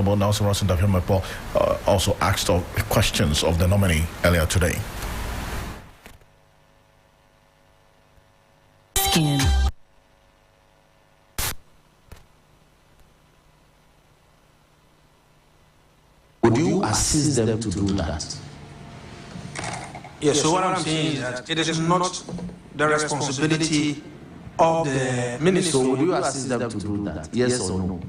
Honorable Nelson Ross also asked questions of the nominee earlier today. Would you assist them to do that? Yes, so what I'm saying is that it is not the responsibility of the minister. So would you assist them to do that? Yes or no?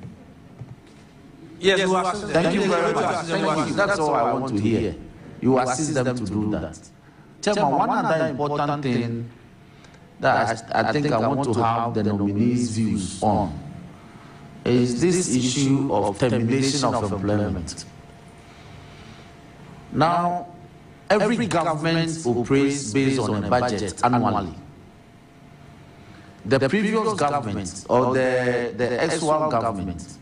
Yes, we assist them. Thank you very much. Thank you. That's all I want to hear. You assist them to do that. Tell me one other important thing that I think I want to have the nominees' views on is this issue of termination of employment. Now, every government operates based on a budget annually. The previous government or the actual government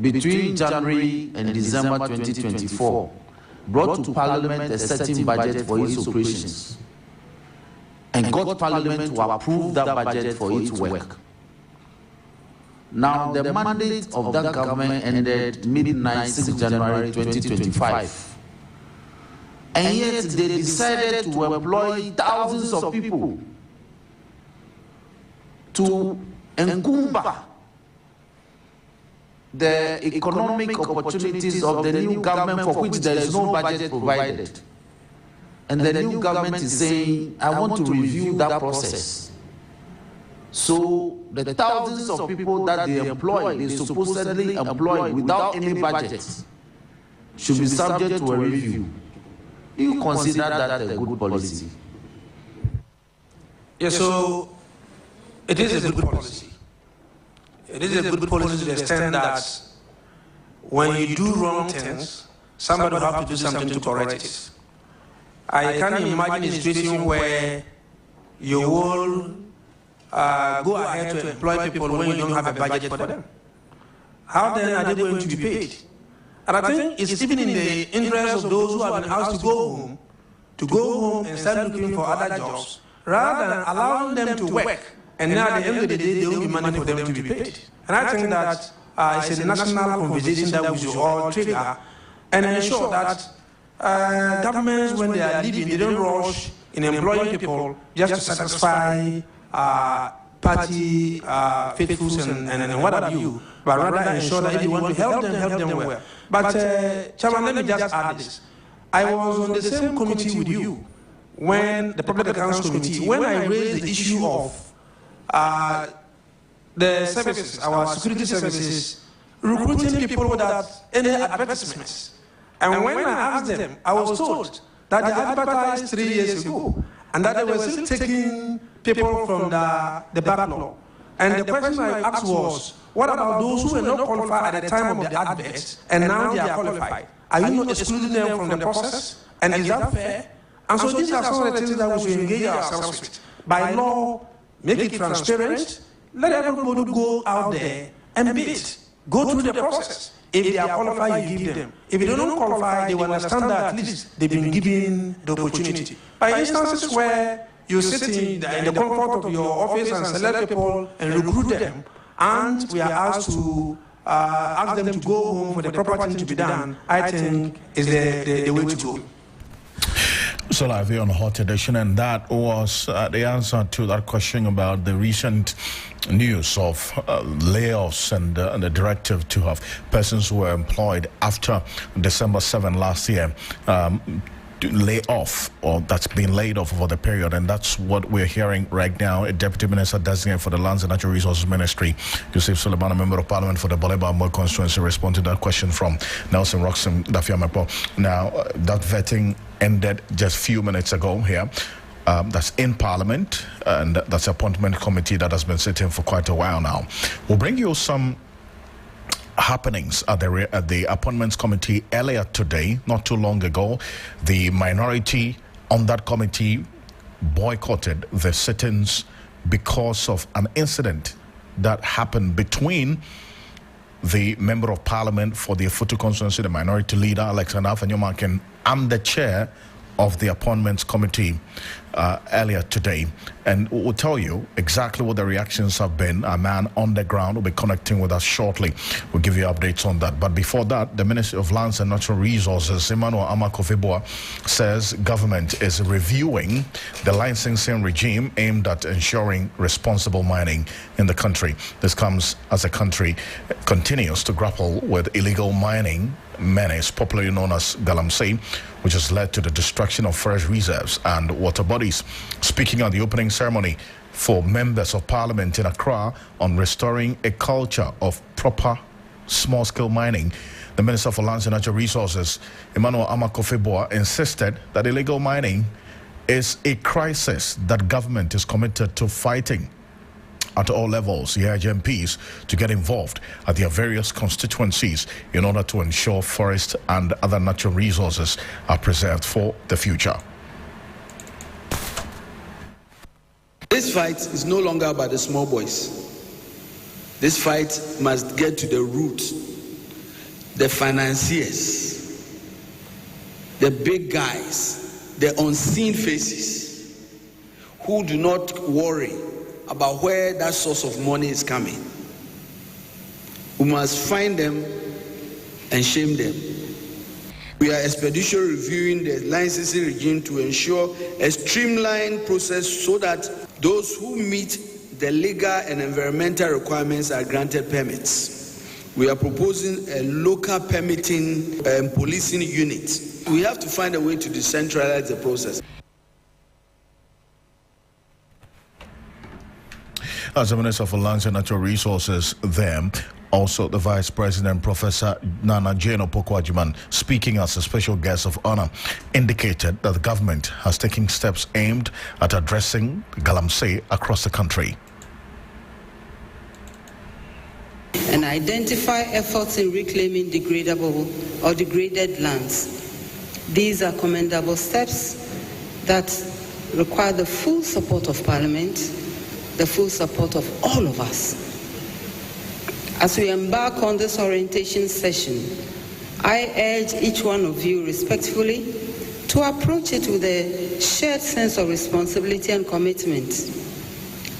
between January and December 2024 brought to Parliament a certain budget for its operations and got Parliament to approve that budget for its work. Now, the mandate of that government ended midnight 6 January 2025. And yet they decided to employ thousands of people to encumber the economic opportunities of the new government for which there is no budget provided. And the new government is saying, I want to review that process. So the thousands of people that they employ, they supposedly employ without any budget, should be subject to a review. Do you consider that a good policy? Yes, so it is a good policy. It is a good policy to the extent that when you do wrong things, somebody will have to do something to correct it. I can't imagine a situation where you will go ahead to employ people when you don't have a budget for them. How then are they going to be paid? And I think it's even in the interest of those who have been asked to go home and start looking for other jobs, rather than allowing them to work. And now at the end of the day, there will be money for them to be paid. And I think that it's a national conversation that we should all trigger and ensure that governments, when they are leaving, they don't rush in employing people just to satisfy party faithfuls and what have you, but rather ensure that if you want to help them well. But Chairman, let me just add this. I was on the same committee with you when the Public Accounts Committee, when I raised the issue of the services, our security services, recruiting people without any advertisements. And when I asked them, I was told that they advertised 3 years ago and that they were still taking people from the backlog. And the question I asked was, what about those who were not qualified at the time of the advert and now they are qualified? Are you not excluding them from the process? And is that fair? And so these are some of the things that we should engage ourselves with. By law, make it transparent, let everybody go out there and bid. Go through the process. If they are qualified, you give them. If they don't qualify, they will understand that at least they've been given the opportunity. By instances where you sit in the comfort of your office and select people and recruit them, and we are asked to ask them to go home for the proper thing to be done, I think is the way to go. So live here on Hot Edition, and that was the answer to that question about the recent news of layoffs and the directive to have persons who were employed after December 7 last year to lay off, or that's been laid off for the period. And that's what we're hearing right now. A Deputy Minister Designate for the Lands and Natural Resources Ministry, Yusuf Suleiman, a Member of Parliament for the Boleba constituency, responded to that question from Nelson Roxon Dafiamepo. Now, that vetting ended just a few minutes ago here. That's in Parliament, and that's the appointment committee that has been sitting for quite a while now. We'll bring you some happenings at the appointments committee earlier today. Not too long ago, the minority on that committee boycotted the sittings because of an incident that happened between the Member of Parliament for the Afutu constituency, the minority leader, Alexander Afenyomakin, and the chair of the appointments committee earlier today. and we'll tell you exactly what the reactions have been. A man on the ground will be connecting with us shortly. We'll give you updates on that. But before that, the Ministry of Lands and Natural Resources, Emmanuel Amakofeboa, says government is reviewing the licensing regime aimed at ensuring responsible mining in the country. This comes as the country continues to grapple with illegal mining menace, popularly known as Galamsey, which has led to the destruction of forest reserves and water bodies. Speaking at the opening ceremony for members of parliament in Accra on restoring a culture of proper small-scale mining, the Minister for Lands and Natural Resources, Emmanuel Amakofeboa, insisted that illegal mining is a crisis that government is committed to fighting at all levels. He urged MPs to get involved at their various constituencies in order to ensure forest and other natural resources are preserved for the future. This fight is no longer about the small boys. This fight must get to the root. The financiers, the big guys, the unseen faces who do not worry about where that source of money is coming. We must find them and shame them. We are expeditiously reviewing the licensing regime to ensure a streamlined process so that those who meet the legal and environmental requirements are granted permits. We are proposing a local permitting and policing unit. We have to find a way to decentralize the process. As the Minister for Lands and Natural Resources there, also the Vice President, Professor Nana Jane Opoku-Agyeman, speaking as a special guest of honor, indicated that the government has taken steps aimed at addressing Galamsey across the country. And identify efforts in reclaiming degradable or degraded lands. These are commendable steps that require the full support of Parliament, the full support of all of us. As we embark on this orientation session, I urge each one of you respectfully to approach it with a shared sense of responsibility and commitment.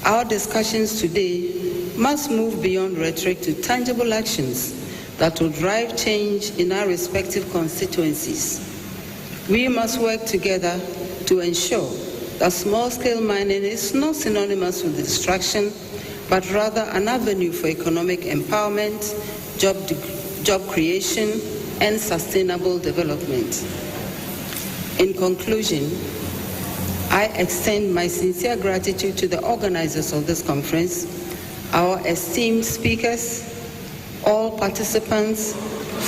Our discussions today must move beyond rhetoric to tangible actions that will drive change in our respective constituencies. We must work together to ensure that small-scale mining is not synonymous with destruction, but rather an avenue for economic empowerment, job creation, and sustainable development. In conclusion, I extend my sincere gratitude to the organizers of this conference, our esteemed speakers, all participants,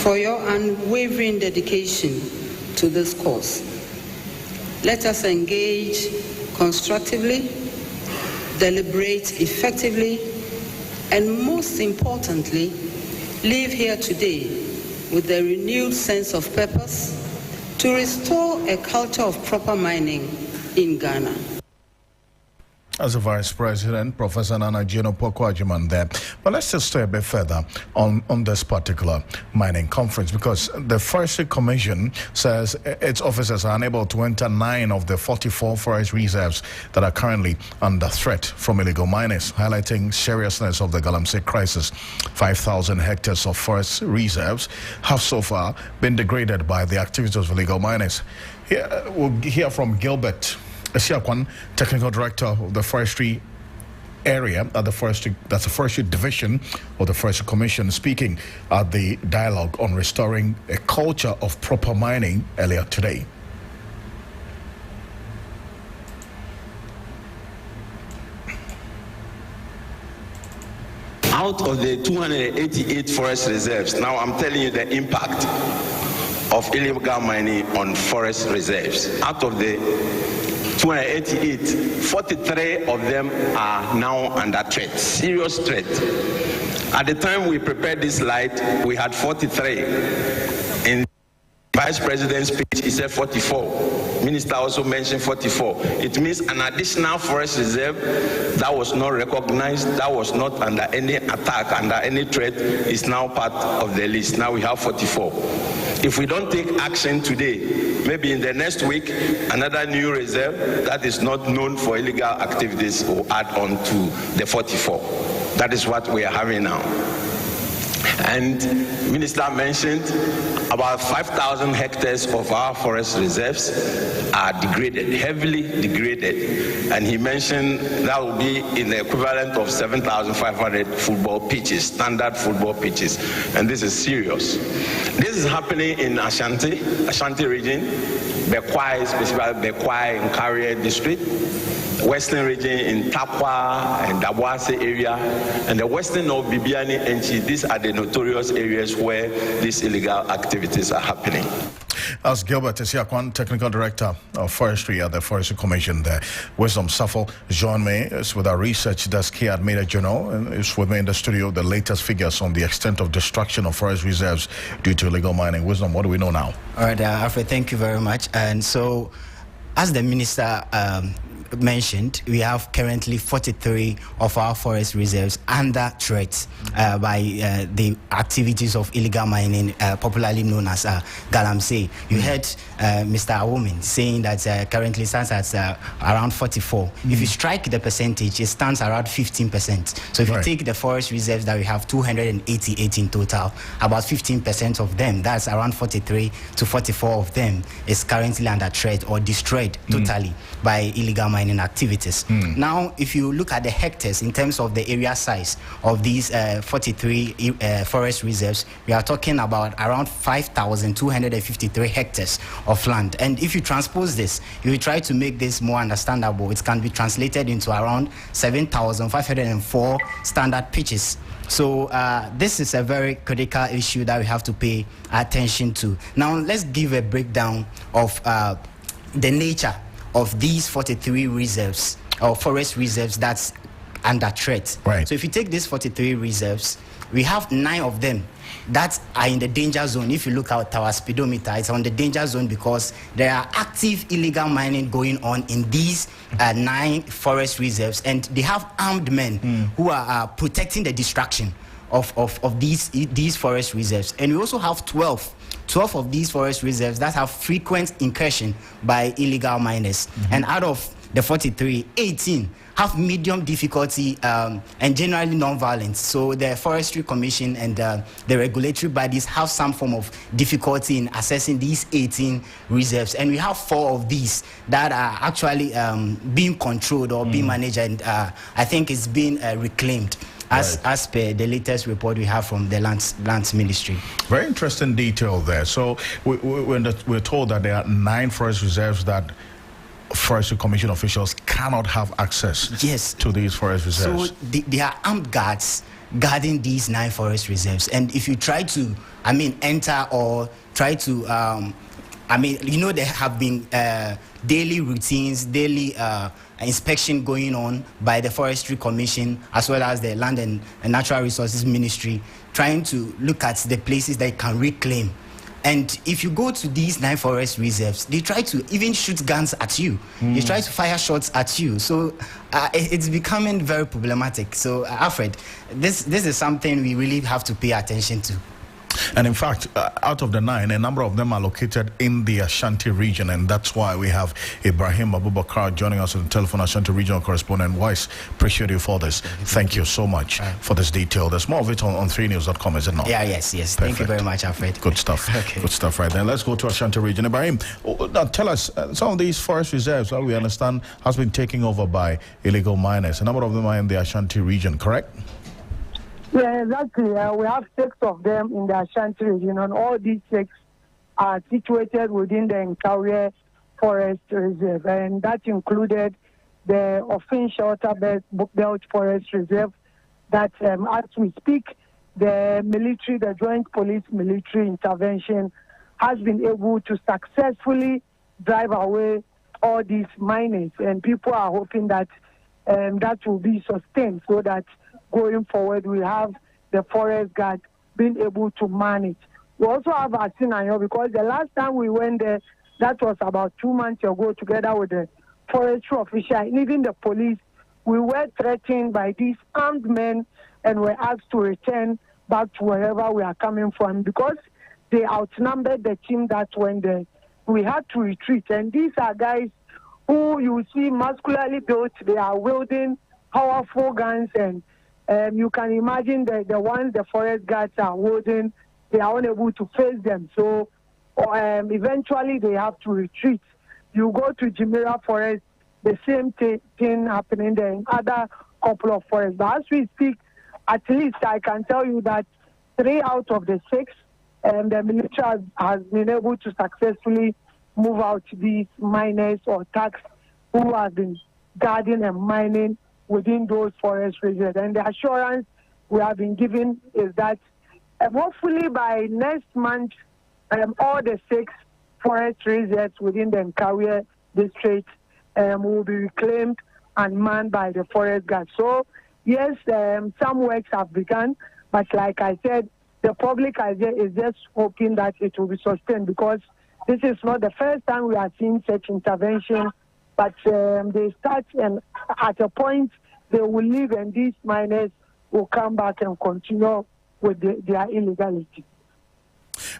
for your unwavering dedication to this cause. Let us engage constructively, deliberate effectively, and most importantly, live here today with a renewed sense of purpose to restore a culture of proper mining in Ghana. As a Vice President, Professor Nana Jane Opoku-Agyeman there. But let's just stay a bit further on this particular mining conference, because the Forestry Commission says its officers are unable to enter 9 of the 44 forest reserves that are currently under threat from illegal miners, highlighting seriousness of the Galamsey crisis. 5,000 hectares of forest reserves have so far been degraded by the activities of illegal miners. Here, we'll hear from Gilbert Esiakwan, Technical Director of the Forestry Area at the Forestry Division of the Forestry Commission, speaking at the dialogue on restoring a culture of proper mining earlier today. Out of the 288 forest reserves, now I'm telling you the impact of illegal mining on forest reserves. Out of the 288, 43 of them are now under threat, serious threat. At the time we prepared this slide, we had 43 in Vice President's page, he said 44. Minister also mentioned 44. It means an additional forest reserve that was not recognized, that was not under any attack, under any threat, is now part of the list. Now we have 44. If we don't take action today, maybe in the next week, another new reserve that is not known for illegal activities will add on to the 44. That is what we are having now. And Minister mentioned about 5,000 hectares of our forest reserves are degraded, heavily degraded. And he mentioned that will be in the equivalent of 7,500 football pitches, standard football pitches. And this is serious. This is happening in Ashanti region, Bekwai, specifically Bekwai in Carrier district, Western region in Tapwa and Dabuase area, and the western of Bibiani and Chi. These are the notorious areas where these illegal activities are happening. As Gilbert Esiakwan, Technical Director of Forestry at the Forestry Commission there. Wisdom Safo joined me with our research desk here at Midday Journal, and is with me in the studio the latest figures on the extent of destruction of forest reserves due to illegal mining. Wisdom, what do we know now? All right, Alfred, thank you very much. And so, as the Minister mentioned, we have currently 43 of our forest reserves under threat by the activities of illegal mining, popularly known as Galamsey. You heard Mr. Awomin saying that currently stands at around 44. If you strike the percentage, it stands around 15%. So if you take the forest reserves that we have 288 in total, about 15% of them, that's around 43 to 44 of them, is currently under threat or destroyed totally by illegal mining activities. Now, if you look at the hectares in terms of the area size of these 43 forest reserves, we are talking about around 5,253 hectares of land. And if you transpose this, if you try to make this more understandable, it can be translated into around 7,504 standard pitches. So this is a very critical issue that we have to pay attention to. Now, let's give a breakdown of the nature of these 43 reserves or forest reserves that's under threat. So if you take these 43 reserves, we have 9 of them that are in the danger zone. If you look at our speedometer, it's on the danger zone because there are active illegal mining going on in these 9 forest reserves, and they have armed men who are protecting the destruction of these forest reserves. And we also have 12 of these forest reserves that have frequent incursion by illegal miners. And out of the 43, 18 have medium difficulty and generally non-violent. So the Forestry Commission and the regulatory bodies have some form of difficulty in assessing these 18 reserves. And we have 4 of these that are actually being controlled or being managed, and I think it's being reclaimed. As per the latest report we have from the Lands Ministry. Very interesting detail there. So we're told that there are 9 forest reserves that Forestry Commission officials cannot have access to these forest reserves. So they are armed guards guarding these 9 forest reserves. And if you try to, enter or try to, there have been daily routines, daily inspection going on by the Forestry Commission as well as the Land and Natural Resources Ministry, trying to look at the places that can reclaim. And if you go to these 9 forest reserves, they try to even shoot guns at you. They try to fire shots at you. So it's becoming very problematic. So Alfred, this is something we really have to pay attention to. And in fact, out of the 9, a number of them are located in the Ashanti region, and that's why we have Ibrahim Abubakar joining us on the telephone, Ashanti regional correspondent. Wise, appreciate you for this. Thank you so much for this detail. There's more of it on 3news.com, is it not? Yes. Perfect. Thank you very much, Alfred. Good stuff. Good stuff right there. Let's go to Ashanti region. Ibrahim, now tell us, some of these forest reserves, we understand, has been taken over by illegal miners. A number of them are in the Ashanti region, correct? Yeah, exactly. We have 6 of them in the Ashanti region, and all these 6 are situated within the Nkawie Forest Reserve, and that included the Ofin Shelter Belt Forest Reserve that, as we speak, the Joint Police Military Intervention has been able to successfully drive away all these miners, and people are hoping that that will be sustained so that going forward we have the forest guard being able to manage We also have Asinayo, because the last time we went there, that was about 2 months ago, together with the forestry official and even the police. We were threatened by these armed men and were asked to return back to wherever we are coming from, because they outnumbered the team that went there. We had to retreat. And these are guys who you see muscularly built. They are wielding powerful guns, and you can imagine the ones the forest guards are wielding, they are unable to face them. So eventually they have to retreat. You go to Jimira Forest, the same thing happening there in other couple of forests. But as we speak, at least I can tell you that 3 out of the 6, the military has been able to successfully move out these miners or thugs who have been guarding and mining within those forest reserves. And the assurance we have been given is that hopefully by next month, all the 6 forest reserves within the Nkawie district will be reclaimed and manned by the forest guards. So yes, some works have begun, but like I said, the public idea is just hoping that it will be sustained, because this is not the first time we are seeing such intervention, but they start, and at a point they will leave and these miners will come back and continue with their illegality.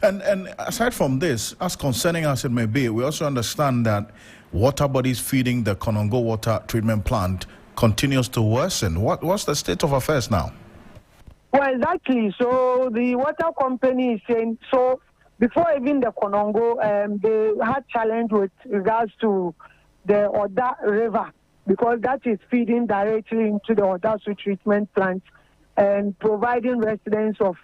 And aside from this, as concerning as it may be, we also understand that water bodies feeding the Konongo water treatment plant continues to worsen. What's the state of affairs now? Well, exactly. So the water company is saying, so before even the Konongo, they had challenge with regards to the Oda River, because that is feeding directly into the Odasu treatment plant and providing residents of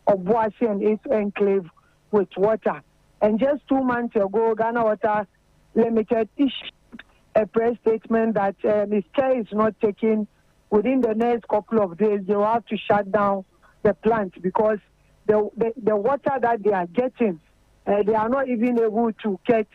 Obuasi and its enclave with water. And just 2 months ago, Ghana Water Limited issued a press statement that if care is not taken, within the next couple of days, they will have to shut down the plant, because the water that they are getting, they are not even able to get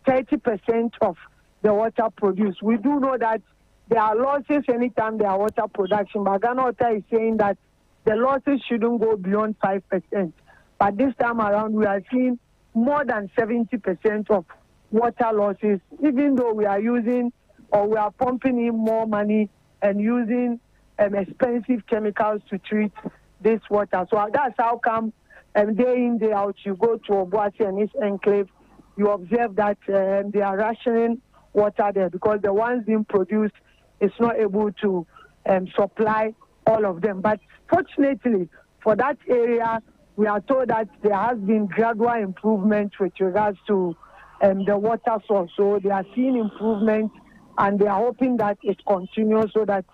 30% of the water produced. We do know that there are losses anytime there are water production, but Ghana Water is saying that the losses shouldn't go beyond 5%. But this time around, we are seeing more than 70% of water losses, even though we are using, or we are pumping in more money and using expensive chemicals to treat this water. So that's how come day in, day out, you go to Obuasi and its enclave, you observe that they are rationing water there, because the ones being produced is not able to supply all of them. But fortunately, for that area, we are told that there has been gradual improvement with regards to the water source. So they are seeing improvement, and they are hoping that it continues so that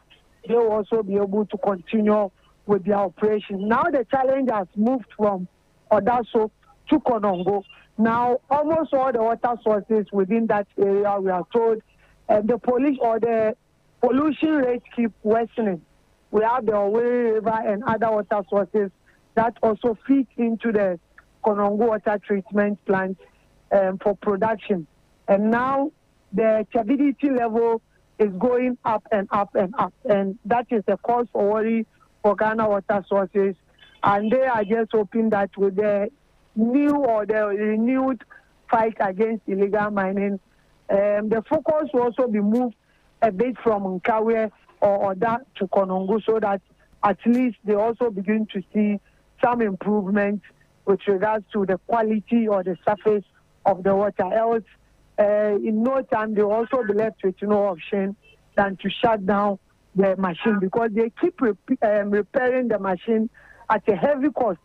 they will also be able to continue with their operation. Now the challenge has moved from Odaso to Konongo. Now almost all the water sources within that area, we are told, the police or the pollution rates keep worsening. We have the Owerri River and other water sources that also feed into the Konongo water treatment plant for production. And now the turbidity level is going up and up and up. And that is a cause for worry for Ghana water sources. And they are just hoping that with the new or the renewed fight against illegal mining, the focus will also be moved a bit from Nkawie or Oda to Konongo, so that at least they also begin to see some improvement with regards to the quality or the surface of the water. Else, in no time, they will also be left with no option than to shut down the machine, because they keep repairing the machine at a heavy cost.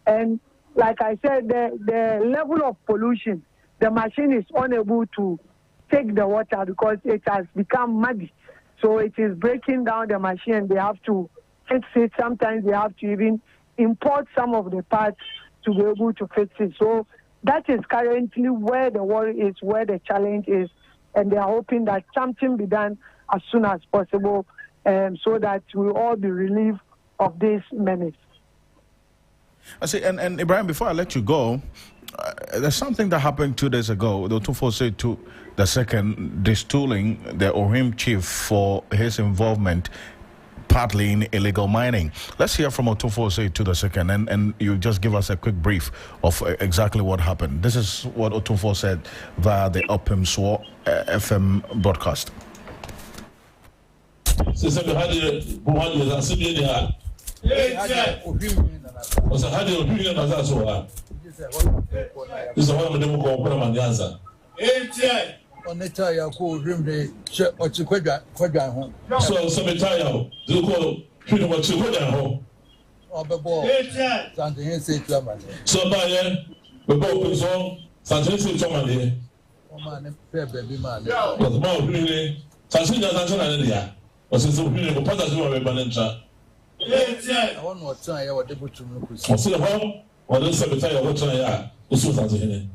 And like I said, the level of pollution, the machine is unable to take the water because it has become muddy. So it is breaking down the machine, and they have to fix it. Sometimes they have to even import some of the parts to be able to fix it. So that is currently where the worry is, where the challenge is, and they are hoping that something be done as soon as possible, so that we will all be relieved of this menace. I see, and Ibrahim, before I let you go, there's something that happened 2 days ago. The 242, the second, destooling the Ohim chief for his involvement partly in illegal mining. Let's hear from Otumfuo to the second, and you just give us a quick brief of exactly what happened. This is what Otumfuo said via the Opimswo FM broadcast. Onetaya ko rimde che ochikwadwan ho so metaya do ko hwene mo chikwadwan ho obebo santen se tuamane so ba ye bebo so santen se tuamane o ma ne pebe bi ma ne o ma hwene santen ja santen na ne dia o se so hwene ko pata so ba ne ntra I want no try ya wode butum no kusi o se ho o de se metaya wo try ya o so santen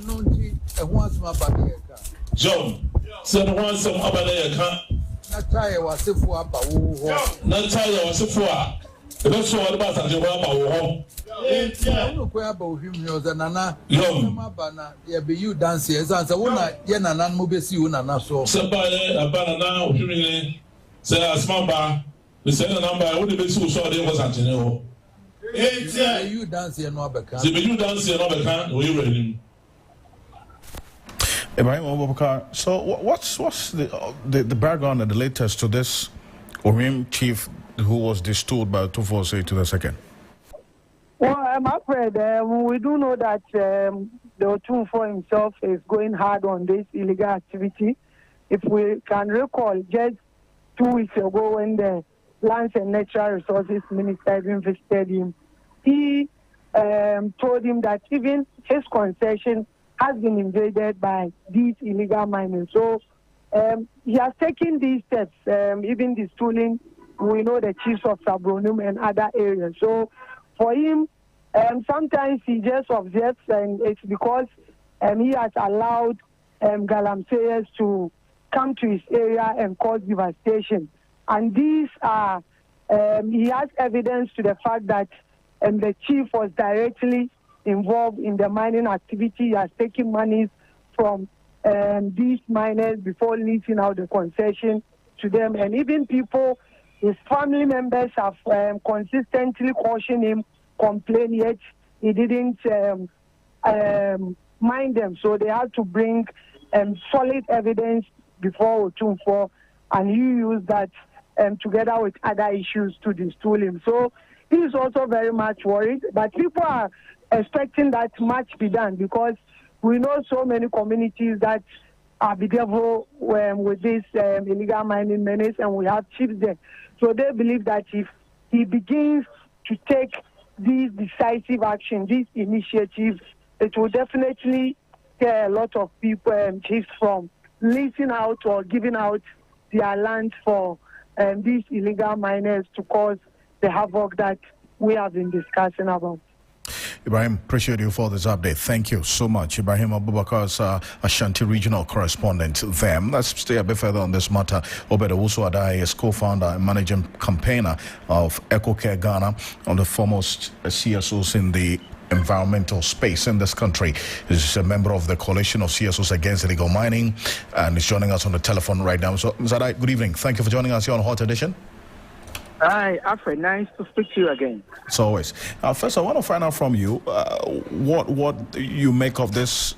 no nti ehun asuma ba ne ka John se no wan sem aba ne ka na try wa sefu aba wo ho na try wa sefu a ebe so wa ba santen wa aba wo ho no ko aba ohwim ni oza nana Yom aba na ye be you dance ye sansa wo na ye nana mo be si wo nana so se ba ye aba nana ohwim ni se asma ba the same number wo de be si wo so de ko santen ho you dance here no abeka se be you dance here no abeka wo you ready Ibrahim Obubakar, so what's the background and the latest to this Orim chief who was distilled by Otumfuo to the second? Well, I'm afraid we do know that the Otumfuo himself is going hard on this illegal activity. If we can recall, just 2 weeks ago when the Lands and Natural Resources Minister even visited him, he told him that even his concession has been invaded by these illegal mining. So he has taken these steps, even the stooling, we know the chiefs of Sabronum and other areas. So for him, sometimes he just observes, and it's because he has allowed galamseyers to come to his area and cause devastation. And these are, he has evidence to the fact that the chief was directly involved in the mining activity. He has taken monies from these miners before leasing out the concession to them. And even people, his family members have consistently cautioned him, complained, yet he didn't mind them. So they had to bring solid evidence before Otumfuo, and he used that together with other issues to distool him. So he's also very much worried, but people are expecting that much be done because we know so many communities that are bedevil with this illegal mining menace, and we have chiefs there. So they believe that if he begins to take these decisive action, these initiatives, it will definitely scare a lot of people, chiefs, from leasing out or giving out their land for these illegal miners to cause the havoc that we have been discussing about. Ibrahim, appreciate you for this update. Thank you so much. Ibrahim Abubakar is Ashanti regional correspondent there. Let's stay a bit further on this matter. Obed Owusu Adai is co-founder and managing campaigner of EcoCare Ghana, one of the foremost CSOs in the environmental space in this country. He's a member of the coalition of CSOs against illegal mining, and he's joining us on the telephone right now. So, Mr. Adai, good evening. Thank you for joining us here on Hot Edition. Hi, Alfred. Nice to speak to you again. As always. First, I want to find out from you what you make of this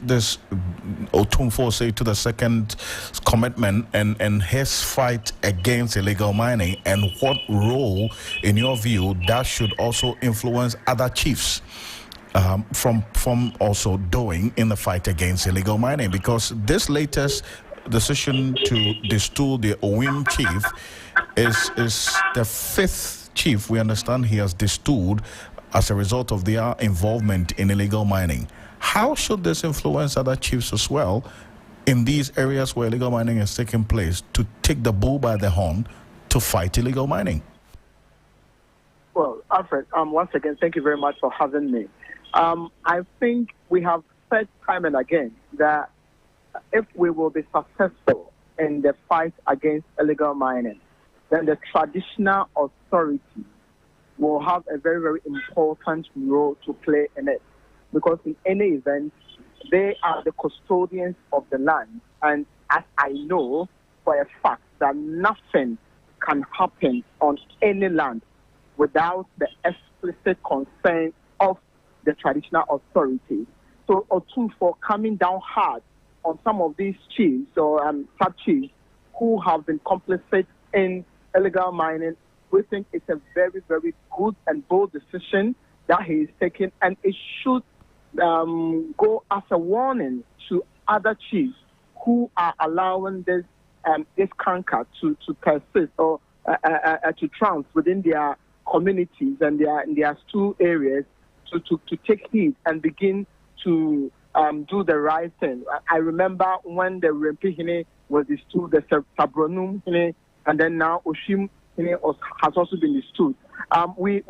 Otumfuo to the second commitment and his fight against illegal mining, and what role, in your view, that should also influence other chiefs from also doing in the fight against illegal mining, because this latest decision to distool the OIM chief is the fifth chief we understand he has distooled as a result of their involvement in illegal mining. How should this influence other chiefs as well in these areas where illegal mining is taking place to take the bull by the horn to fight illegal mining? Well, Alfred, once again, thank you very much for having me. I think we have said time and again that if we will be successful in the fight against illegal mining, then the traditional authority will have a very, very important role to play in it. Because in any event, they are the custodians of the land. And as I know for a fact that nothing can happen on any land without the explicit consent of the traditional authorities. So, or two, for coming down hard on some of these chiefs or sub-chiefs who have been complicit in illegal mining, we think it's a very, very good and bold decision that he is taking, and it should go as a warning to other chiefs who are allowing this canker to persist or to trounce within their communities and their stool areas, to take heed and begin to do the right thing. I remember when the Rempihine was stood, the Sabronum Hine, and then now Oshim Hine has also been stood. We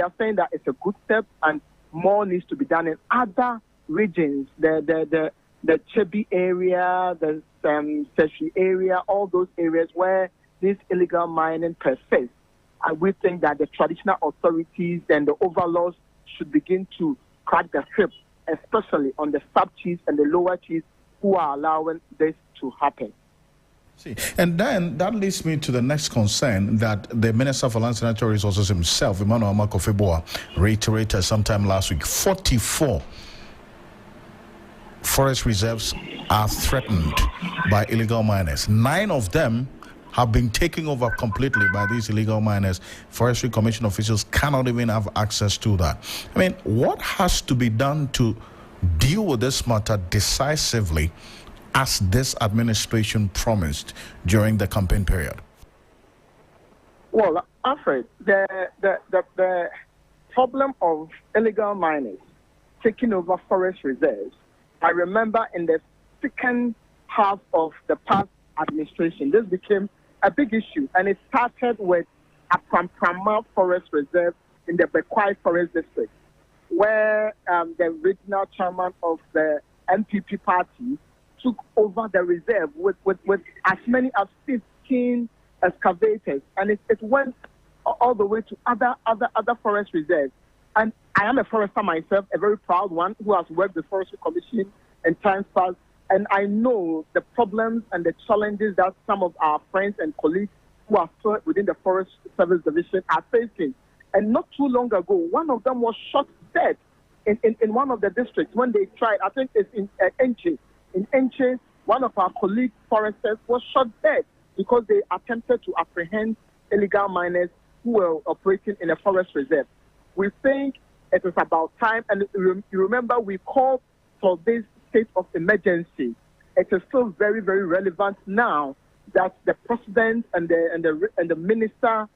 are saying that it's a good step, and more needs to be done in other regions. The Chebi area, the Seshi area, all those areas where this illegal mining persists. And we think that the traditional authorities and the overlords should begin to crack the whip, especially on the sub-chiefs and the lower chiefs who are allowing this to happen. See, and then that leads me to the next concern that the Minister for Lands and Natural Resources himself, Emmanuel Makofeboa, reiterated sometime last week. 44 forest reserves are threatened by illegal miners. 9 of them have been taken over completely by these illegal miners. Forestry Commission officials cannot even have access to that. I mean, what has to be done to deal with this matter decisively, as this administration promised during the campaign period? Well, Alfred, the problem of illegal miners taking over forest reserves, I remember in the second half of the past administration, this became a big issue, and it started with a Pramprama Forest Reserve in the Bekwai Forest District, where the regional chairman of the NPP party took over the reserve with as many as 15 excavators, and it went all the way to other forest reserves. And I am a forester myself, a very proud one, who has worked with Forestry Commission in times past, and I know the problems and the challenges that some of our friends and colleagues who are still within the Forest Service Division are facing. And not too long ago, one of them was shot dead in one of the districts when they tried, I think it's in Enche. In Enche, one of our colleague foresters was shot dead because they attempted to apprehend illegal miners who were operating in a forest reserve. We think it is about time, and you remember we called for this state of emergency. It is still very, very relevant now that the president and the minister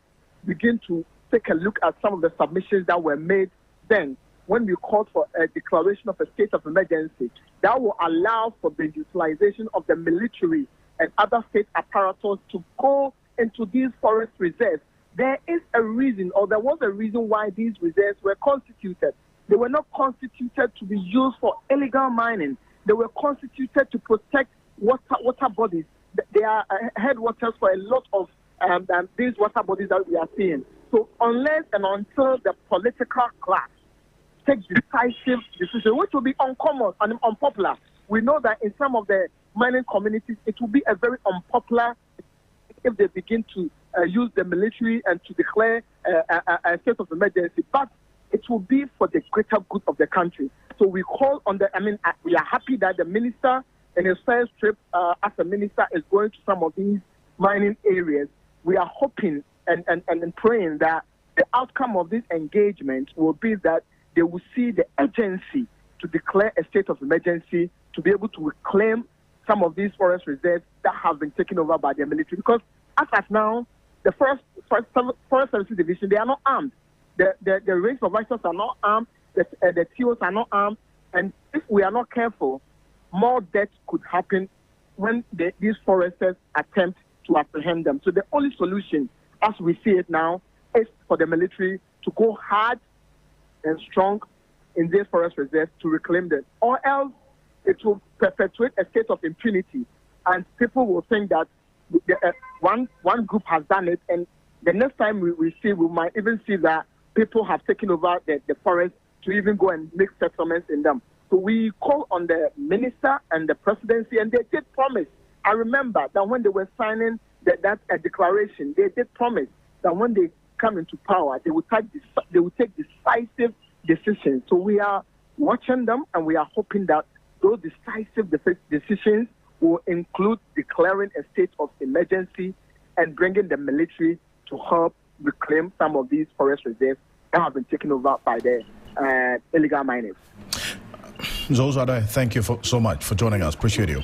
begin to take a look at some of the submissions that were made then when we called for a declaration of a state of emergency that will allow for the utilization of the military and other state apparatus to go into these forest reserves. There is a reason, or there was a reason why these reserves were constituted. They were not constituted to be used for illegal mining. They were constituted to protect water bodies. They are headwaters for a lot of these water bodies that we are seeing. So unless and until the political class take decisive decisions, which will be uncommon and unpopular, we know that in some of the mining communities, it will be a very unpopular if they begin to use the military and to declare a state of emergency. But it will be for the greater good of the country. So we call on we are happy that the minister in his first trip as a minister is going to some of these mining areas. We are hoping and praying that the outcome of this engagement will be that they will see the urgency to declare a state of emergency to be able to reclaim some of these forest reserves that have been taken over by the military. Because as of now, the Forest Services Division, they are not armed. The range supervisors are not armed. The TOs are not armed. And if we are not careful, more deaths could happen when these foresters attempt to apprehend them. So the only solution, as we see it now, is for the military to go hard and strong in these forest reserves to reclaim them. Or else it will perpetuate a state of impunity, and people will think that one group has done it, and the next time we might even see that people have taken over the forest to even go and make settlements in them. So we call on the minister and the presidency, and they did promise. I remember that when they were signing that's a declaration. They did promise that when they come into power, they will take decisive decisions. So we are watching them, and we are hoping that those decisive decisions will include declaring a state of emergency and bringing the military to help reclaim some of these forest reserves that have been taken over by the illegal miners. Zozada, thank you so much for joining us. Appreciate you.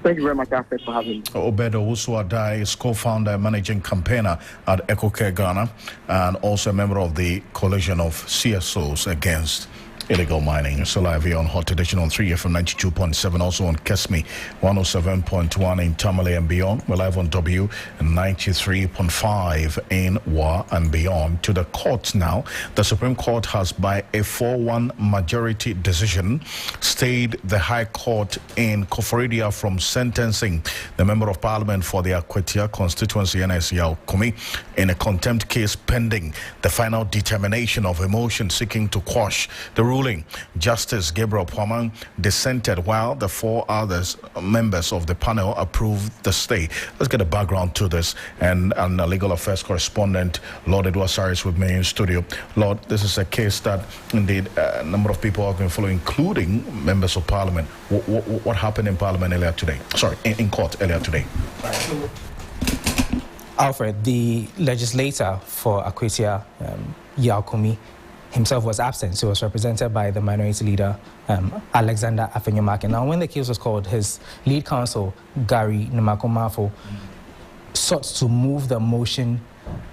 Thank you very much, Alfred, for having me. Obedo Usuadai is co-founder and managing campaigner at EcoCare Ghana and also a member of the coalition of CSOs against illegal mining. So live here on Hot Edition on 3FM 92.7, also on Kesme 107.1 in Tamale and beyond. We're live on W 93.5 in Wa and beyond. To the courts now. The Supreme Court has, by a 4-1 majority decision, stayed the High Court in Koforidua from sentencing the Member of Parliament for the Akwetia constituency, NS Kumi, in a contempt case pending the final determination of a motion seeking to quash the ruling. Justice Gabriel Pwamang dissented while the 4 others members of the panel approved the stay. Let's get a background to this, and a legal affairs correspondent, Lord Edward Saris, with me in studio. Lord, this is a case that indeed a number of people have been following, including members of Parliament. What happened in Parliament earlier today? Sorry, in court earlier today. Alfred, the legislator for Akwetia, Yaokumi, himself was absent. So he was represented by the minority leader, Alexander Afenyomak. Now, when the case was called, his lead counsel, Gary Namakomafo, sought to move the motion,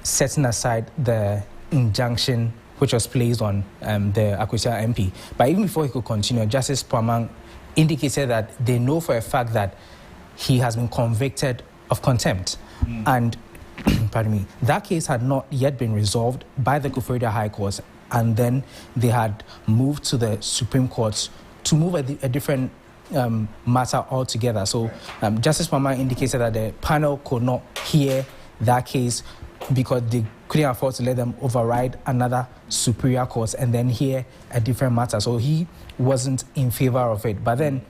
setting aside the injunction which was placed on the Akwetia MP. But even before he could continue, Justice Pwamang indicated that they know for a fact that he has been convicted of contempt. And pardon me, that case had not yet been resolved by the Koforidua High Court, and then they had moved to the Supreme Court to move a different matter altogether. So Justice Pwamang indicated that the panel could not hear that case because they couldn't afford to let them override another superior court and then hear a different matter. So he wasn't in favor of it. But then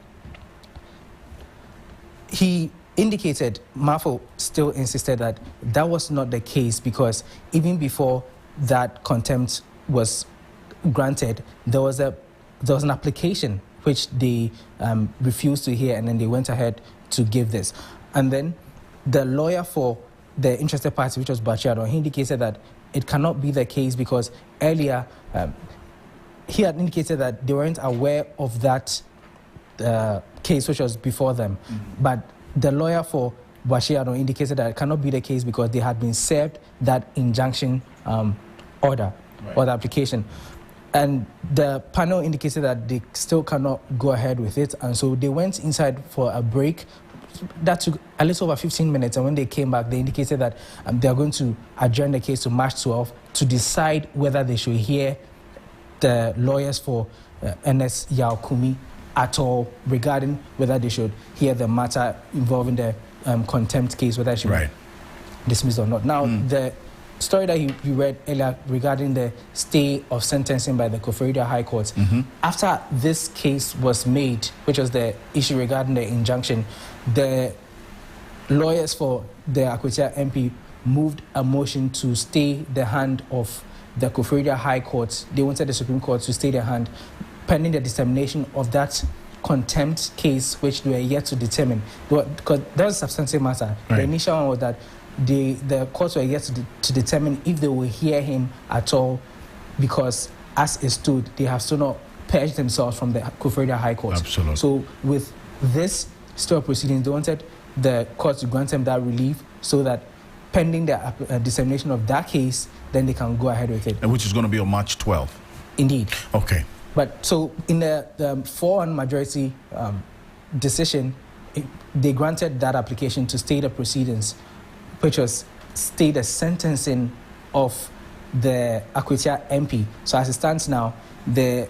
he indicated, Mafo still insisted that that was not the case, because even before that contempt was granted, there was an application which they refused to hear, and then they went ahead to give this. And then the lawyer for the interested party, which was Bachiado, he indicated that it cannot be the case because earlier he had indicated that they weren't aware of that case which was before them. But the lawyer for Bachiado indicated that it cannot be the case because they had been served that injunction order or the application. And the panel indicated that they still cannot go ahead with it. And so they went inside for a break. That took a little over 15 minutes. And when they came back, they indicated that they are going to adjourn the case to March 12 to decide whether they should hear the lawyers for NS Yaokumi at all regarding whether they should hear the matter involving the contempt case, whether it should be dismissed or not. Now, the story that you read earlier regarding the stay of sentencing by the Koforidua High Court, after this case was made, which was the issue regarding the injunction, the lawyers for the Akwetia MP moved a motion to stay the hand of the Koforidua High Court. They wanted the Supreme Court to stay their hand pending the determination of that contempt case, which they were yet to determine. Because that was a substantive matter. Right. The initial one was that the courts were yet to determine if they will hear him at all, because as it stood, they have still not purged themselves from the Koforidua High Court. Absolutely. So with this still proceedings, they wanted the court to grant them that relief so that pending the dissemination of that case, then they can go ahead with it. And which is going to be on March 12th? Indeed. Okay. But so in the 4-1 majority decision, they granted that application to stay the proceedings, which was stay the sentencing of the Akwetia MP. So as it stands now, the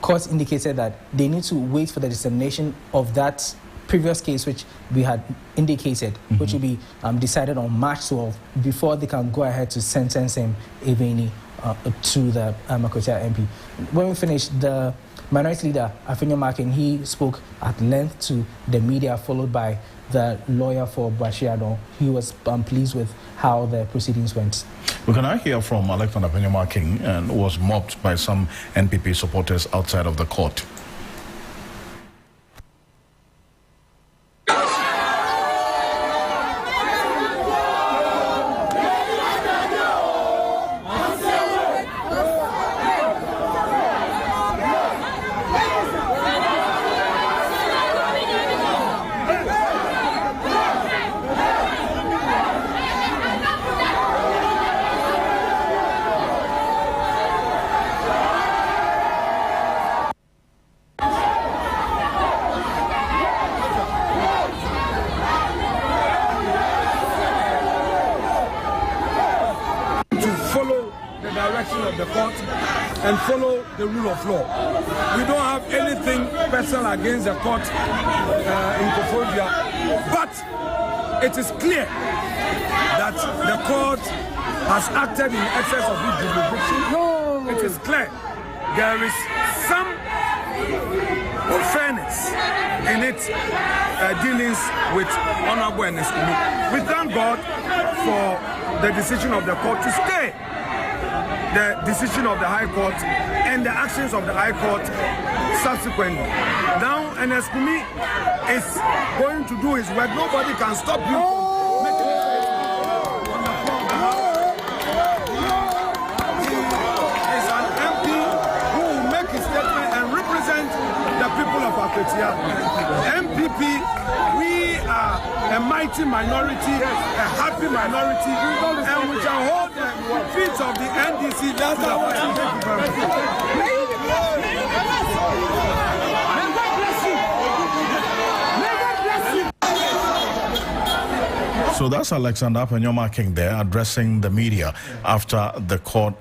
court indicated that they need to wait for the dissemination of that previous case, which we had indicated, which will be decided on March 12, before they can go ahead to sentence him, if any, to the Akwatia MP. When we finished, the minority leader, Afenyo Makin, he spoke at length to the media, followed by the lawyer for Brashiado. He was pleased with how the proceedings went. We can now hear from Alexander Afenyo Makin, and was mobbed by some NPP supporters outside of the court. Of the court and follow the rule of law. We don't have anything personal against the court in Koforidua, but it is clear that the court has acted in excess of its jurisdiction. It is clear there is some fairness in its dealings with Honorable Ernest-Kumi. We thank God for the decision of the court to stay the decision of the High Court and the actions of the High Court subsequently. Now, Ernest-Kumi is going to do his work. Nobody can stop you from making a statement on the floor. He is an MP who will make his statement and represent the people of Akwatia. MPP, we are a mighty minority, a happy minority, and we shall hold the feet of the NDC. That's our way. Thank you very much. So that's Alexander Afenyo Makin there addressing the media after the court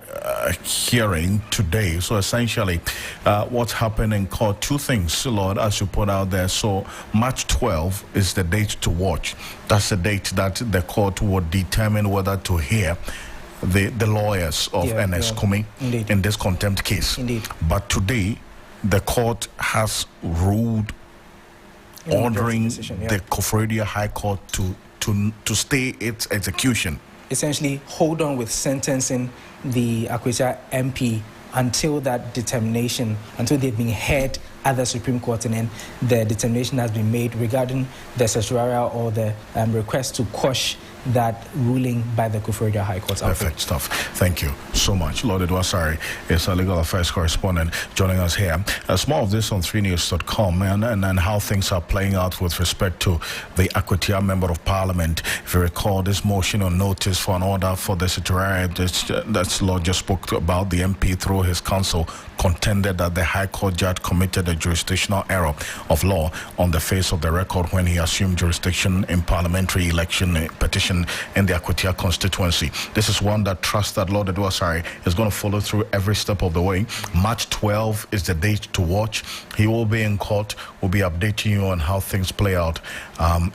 hearing today. So essentially, what's happened in court, two things, Lord, as you put out there. So March 12 is the date to watch. That's the date that the court would determine whether to hear the lawyers of Ernest-Kumi in this contempt case. Indeed. But today, the court has ruled ordering the Koforidua High Court to stay its execution. Essentially, hold on with sentencing the Akwatia MP until that determination, until they've been heard at the Supreme Court, and then the determination has been made regarding the certiorari or the request to quash that ruling by the Koforidua High Court. Perfect stuff. Thank you so much. Lord Edwasari is a legal affairs correspondent joining us here. More of this on 3news.com and how things are playing out with respect to the Akwatia Member of Parliament. If you recall, this motion on notice for an order for the certiorari that Lord just spoke about, the MP through his counsel contended that the High Court judge committed a jurisdictional error of law on the face of the record when he assumed jurisdiction in parliamentary election petition in the Akwatia constituency. This is one that trusts that Lord Edwasari is going to follow through every step of the way. March 12 is the date to watch. He will be in court. We'll be updating you on how things play out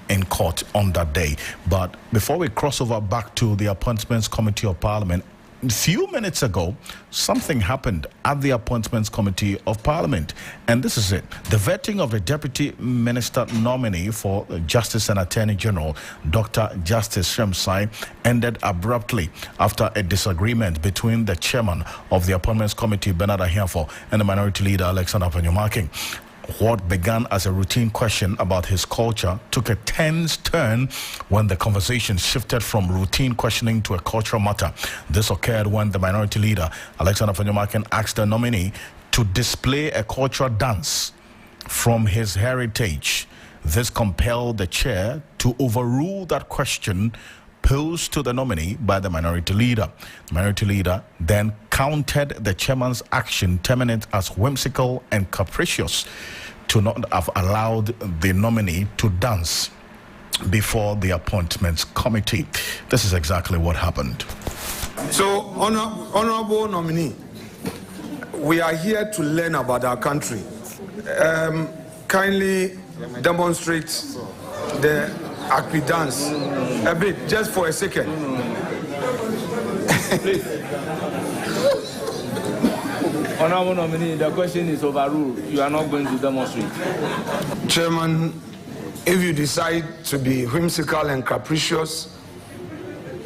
in court on that day. But before we cross over back to the Appointments Committee of Parliament, a few minutes ago, something happened at the Appointments Committee of Parliament. And this is it. The vetting of the Deputy Minister nominee for Justice and Attorney General, Dr. Justice Shemsai, ended abruptly after a disagreement between the chairman of the Appointments Committee, Bernard Ahiafo, and the Minority Leader, Alexander Afenyo Makin. What began as a routine question about his culture took a tense turn when the conversation shifted from routine questioning to a cultural matter. This occurred when the Minority Leader, Alexander Afenyo Makin, asked the nominee to display a cultural dance from his heritage. This compelled the chair to overrule that question posed to the nominee by the Minority Leader. The Minority Leader then countered the chairman's action, terming it as whimsical and capricious to not have allowed the nominee to dance before the Appointments Committee. This is exactly what happened. So, honorable nominee, we are here to learn about our country. Kindly demonstrate the Akwi dance a bit, just for a second. Please. Honorable nominee, the question is overruled. You are not going to demonstrate. Chairman, if you decide to be whimsical and capricious,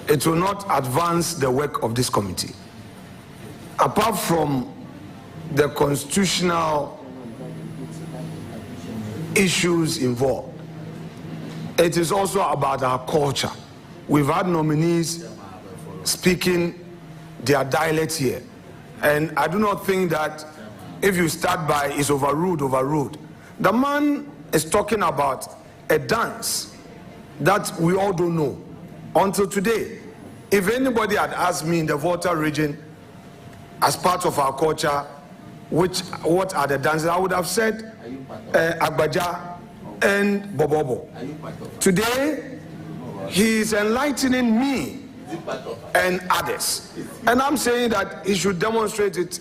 it will not advance the work of this committee. Apart from the constitutional issues involved, it is also about our culture. We've had nominees speaking their dialect here. And I do not think that if you start by is overruled. The man is talking about a dance that we all don't know until today. If anybody had asked me in the Volta region, as part of our culture, what are the dances, I would have said Agbaja and Bobobo. Today, he is enlightening me and others. And I'm saying that he should demonstrate it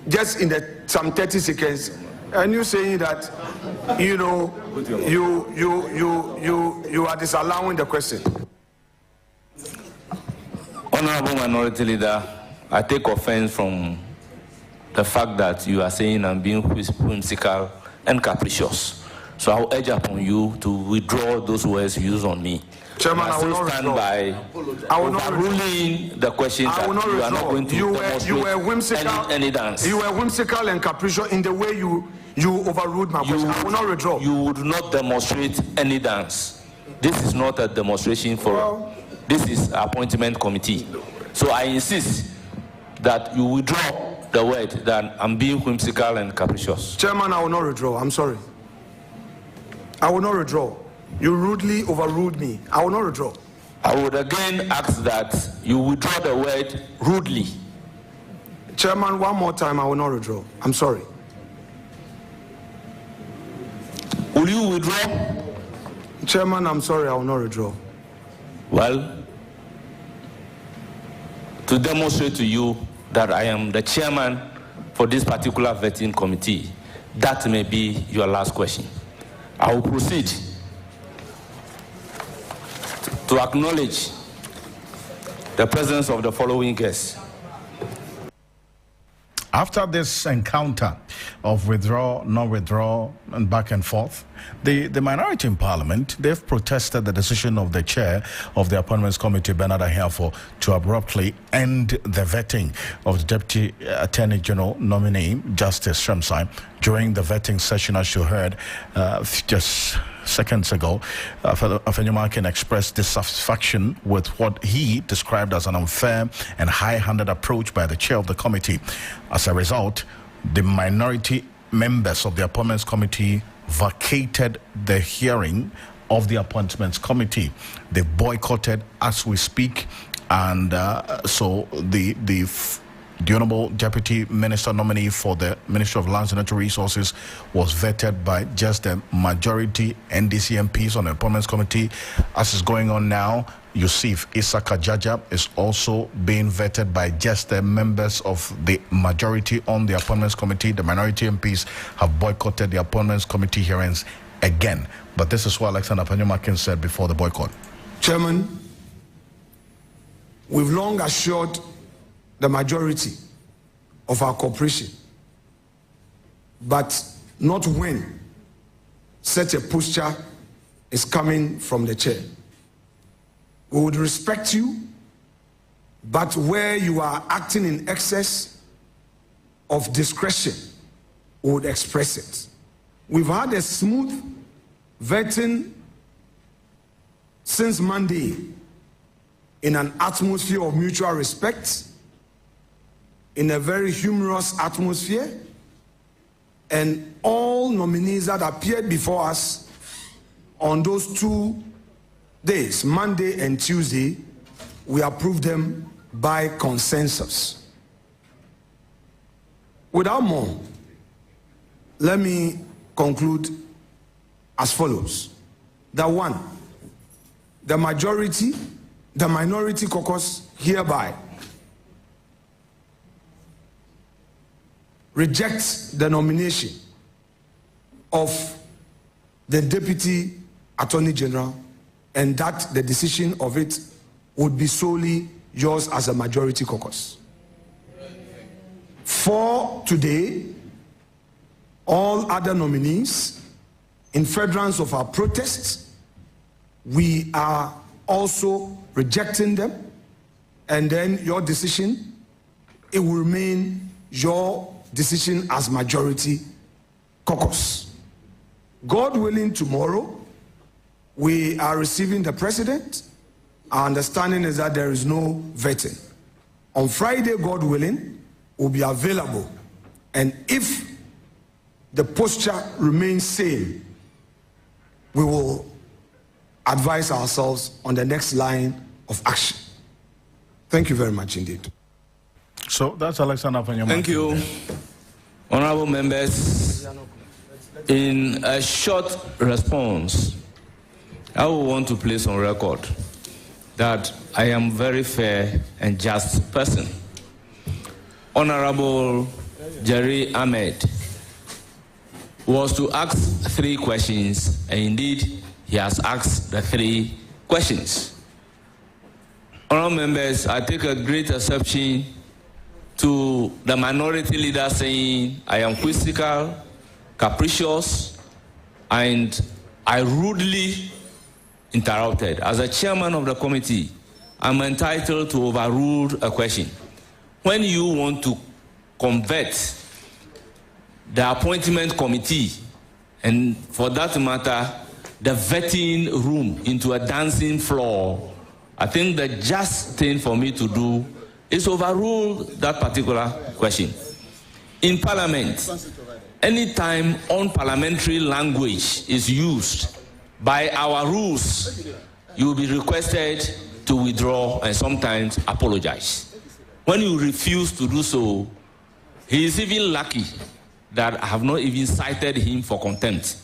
just in some 30 seconds. And you saying that, you know, you are disallowing the question. Honorable Minority Leader, I take offense from the fact that you are saying I'm being whimsical and capricious. So I'll urge upon you to withdraw those words used on me. Chairman, I will not stand by overruling the questions that you are not going to demonstrate any dance. You were whimsical and capricious in the way you overruled my question. I will not withdraw. You would not demonstrate any dance. This is not a demonstration forum. This is appointment committee. So I insist that you withdraw the word that I'm being whimsical and capricious. Chairman, I will not withdraw. I'm sorry. I will not withdraw. You rudely overruled me. I will not withdraw. I would again ask that you withdraw the word rudely. Chairman, one more time, I will not withdraw. I'm sorry. Will you withdraw? Chairman, I'm sorry, I will not withdraw. Well, to demonstrate to you that I am the chairman for this particular vetting committee, that may be your last question. I will proceed to acknowledge the presence of the following guests. After this encounter of withdraw, not withdraw, and back and forth, the minority in Parliament, they've protested the decision of the chair of the Appointments Committee, Bernard Ahiafo, to abruptly end the vetting of the Deputy Attorney General nominee, Justice Shremsai. During the vetting session, as you heard just seconds ago, Afenyomakin expressed dissatisfaction with what he described as an unfair and high-handed approach by the chair of the committee. As a result, the minority members of the Appointments Committee vacated the hearing of the Appointments Committee. They boycotted as we speak, and so the Honorable Deputy Minister nominee for the Ministry of Lands and Natural Resources was vetted by just the majority NDC MPs on the Appointments Committee. As is going on now, Yusuf Issa Kajaja is also being vetted by just the members of the majority on the Appointments Committee. The minority MPs have boycotted the Appointments Committee hearings again. But this is what Alexander Afenyomakin said before the boycott. Chairman, we've long assured the majority of our corporation, but not when such a posture is coming from the chair. We would respect you, but where you are acting in excess of discretion, we would express it. We've had a smooth vetting since Monday in an atmosphere of mutual respect, in a very humorous atmosphere, and all nominees that appeared before us on those 2 days, Monday and Tuesday, we approved them by consensus. Without more, let me conclude as follows. That one, the minority caucus hereby rejects the nomination of the Deputy Attorney General, and that the decision of it would be solely yours as a majority caucus. For today, all other nominees, in furtherance of our protests, we are also rejecting them, and then your decision, it will remain your decision as majority caucus. God willing, tomorrow, we are receiving the president. Our understanding is that there is no vetting. On Friday, God willing, will be available. And if the posture remains same, we will advise ourselves on the next line of action. Thank you very much indeed. So that's Alexander Fanyama. Thank you, honorable members. In a short response, I will want to place on record that I am a very fair and just person. Honorable Jerry Ahmed was to ask 3 questions, and indeed he has asked the 3 questions. Honorable members, I take a great exception to the minority leader saying I am quizzical, capricious, and I rudely interrupted. As a chairman of the committee, I'm entitled to overrule a question. When you want to convert the appointment committee, and for that matter, the vetting room into a dancing floor, I think the just thing for me to do is overrule that particular question. In Parliament, anytime unparliamentary language is used, by our rules, you will be requested to withdraw and sometimes apologize. When you refuse to do so, he is even lucky that I have not even cited him for contempt.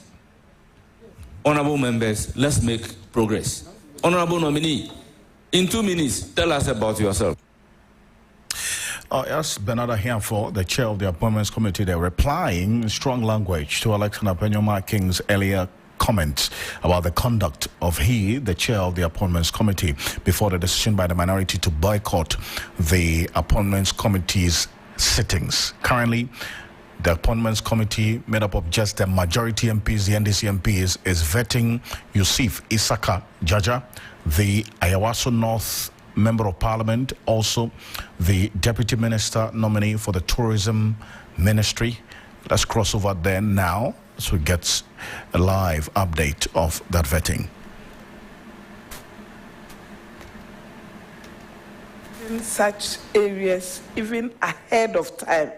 Honorable members, let's make progress. Honorable nominee, in 2 minutes, tell us about yourself. Yes, Bernard Ahiafo, the chair of the Appointments Committee, they're replying in strong language to Alexander Penyoma King's earlier comments about the conduct of the chair of the Appointments Committee, before the decision by the minority to boycott the Appointments Committee's sittings. Currently, the Appointments Committee, made up of just the majority MPs, the NDC MPs, is vetting Yusuf Isaka Jaja, the Ayawaso North Member of Parliament, also the Deputy Minister nominee for the Tourism Ministry. Let's cross over there now so we get a live update of that vetting. In such areas, even ahead of time,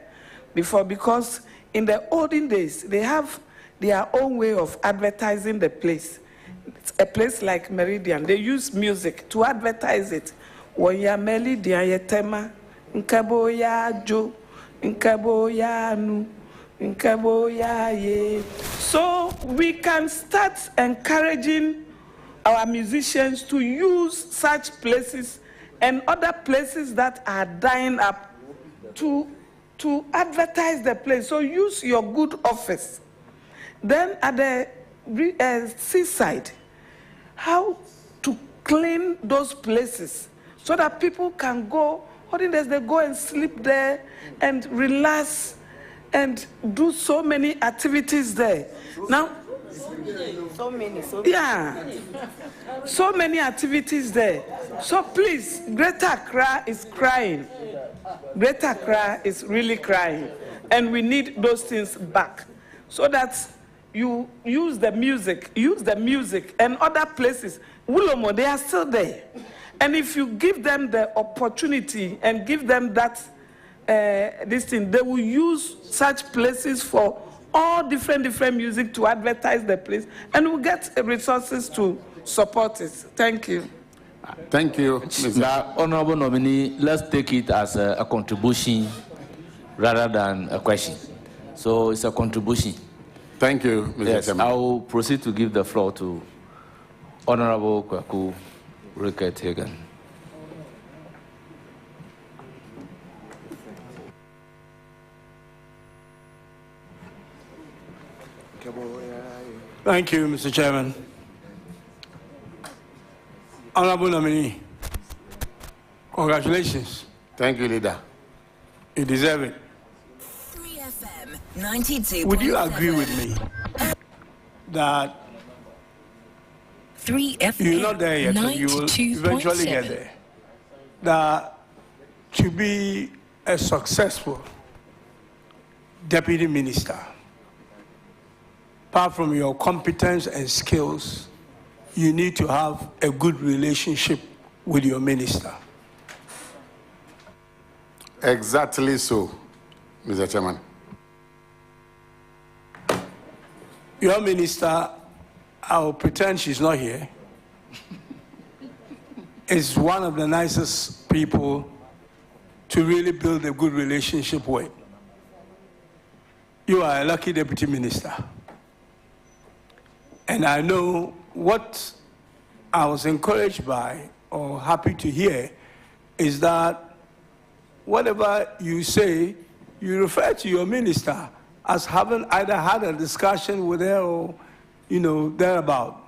because in the olden days, they have their own way of advertising the place. It's a place like Meridian, they use music to advertise it. Wonya Meridian yetema, nkabo ya jo, nkabo ya nu, nkabo ya ye. So we can start encouraging our musicians to use such places and other places that are dying up to advertise the place. So use your good office. Then at the seaside, how to clean those places so that people can go, holidays, they go and sleep there and relax and do so many activities there. Now, so many activities there. So please, Greater Accra is crying. Greater Accra is really crying. And we need those things back so that you use the music and other places. Wulomo, they are still there. And if you give them the opportunity and give them that, this thing, they will use such places for all different music to advertise the place, and we'll get resources to support it. Thank you. Thank you, Mr. Honorable nominee. Let's take it as a contribution rather than a question. So it's a contribution. Thank you, Mr. Chairman. I will proceed to give the floor to Honorable Kwaku Rickett Hagan. Thank you, Mr. Chairman. Honorable nominee, Congratulations. Thank you, leader. You deserve it. 3FM 92.7. Would you agree with me that 3FM you're not there yet, but you will eventually get there? That to be a successful deputy minister, apart from your competence and skills, you need to have a good relationship with your minister. Exactly so, Mr. Chairman. Your minister, I'll pretend she's not here, is one of the nicest people to really build a good relationship with. You are a lucky deputy minister. And I know what I was encouraged by or happy to hear is that whatever you say, you refer to your minister as having either had a discussion with her or, thereabout,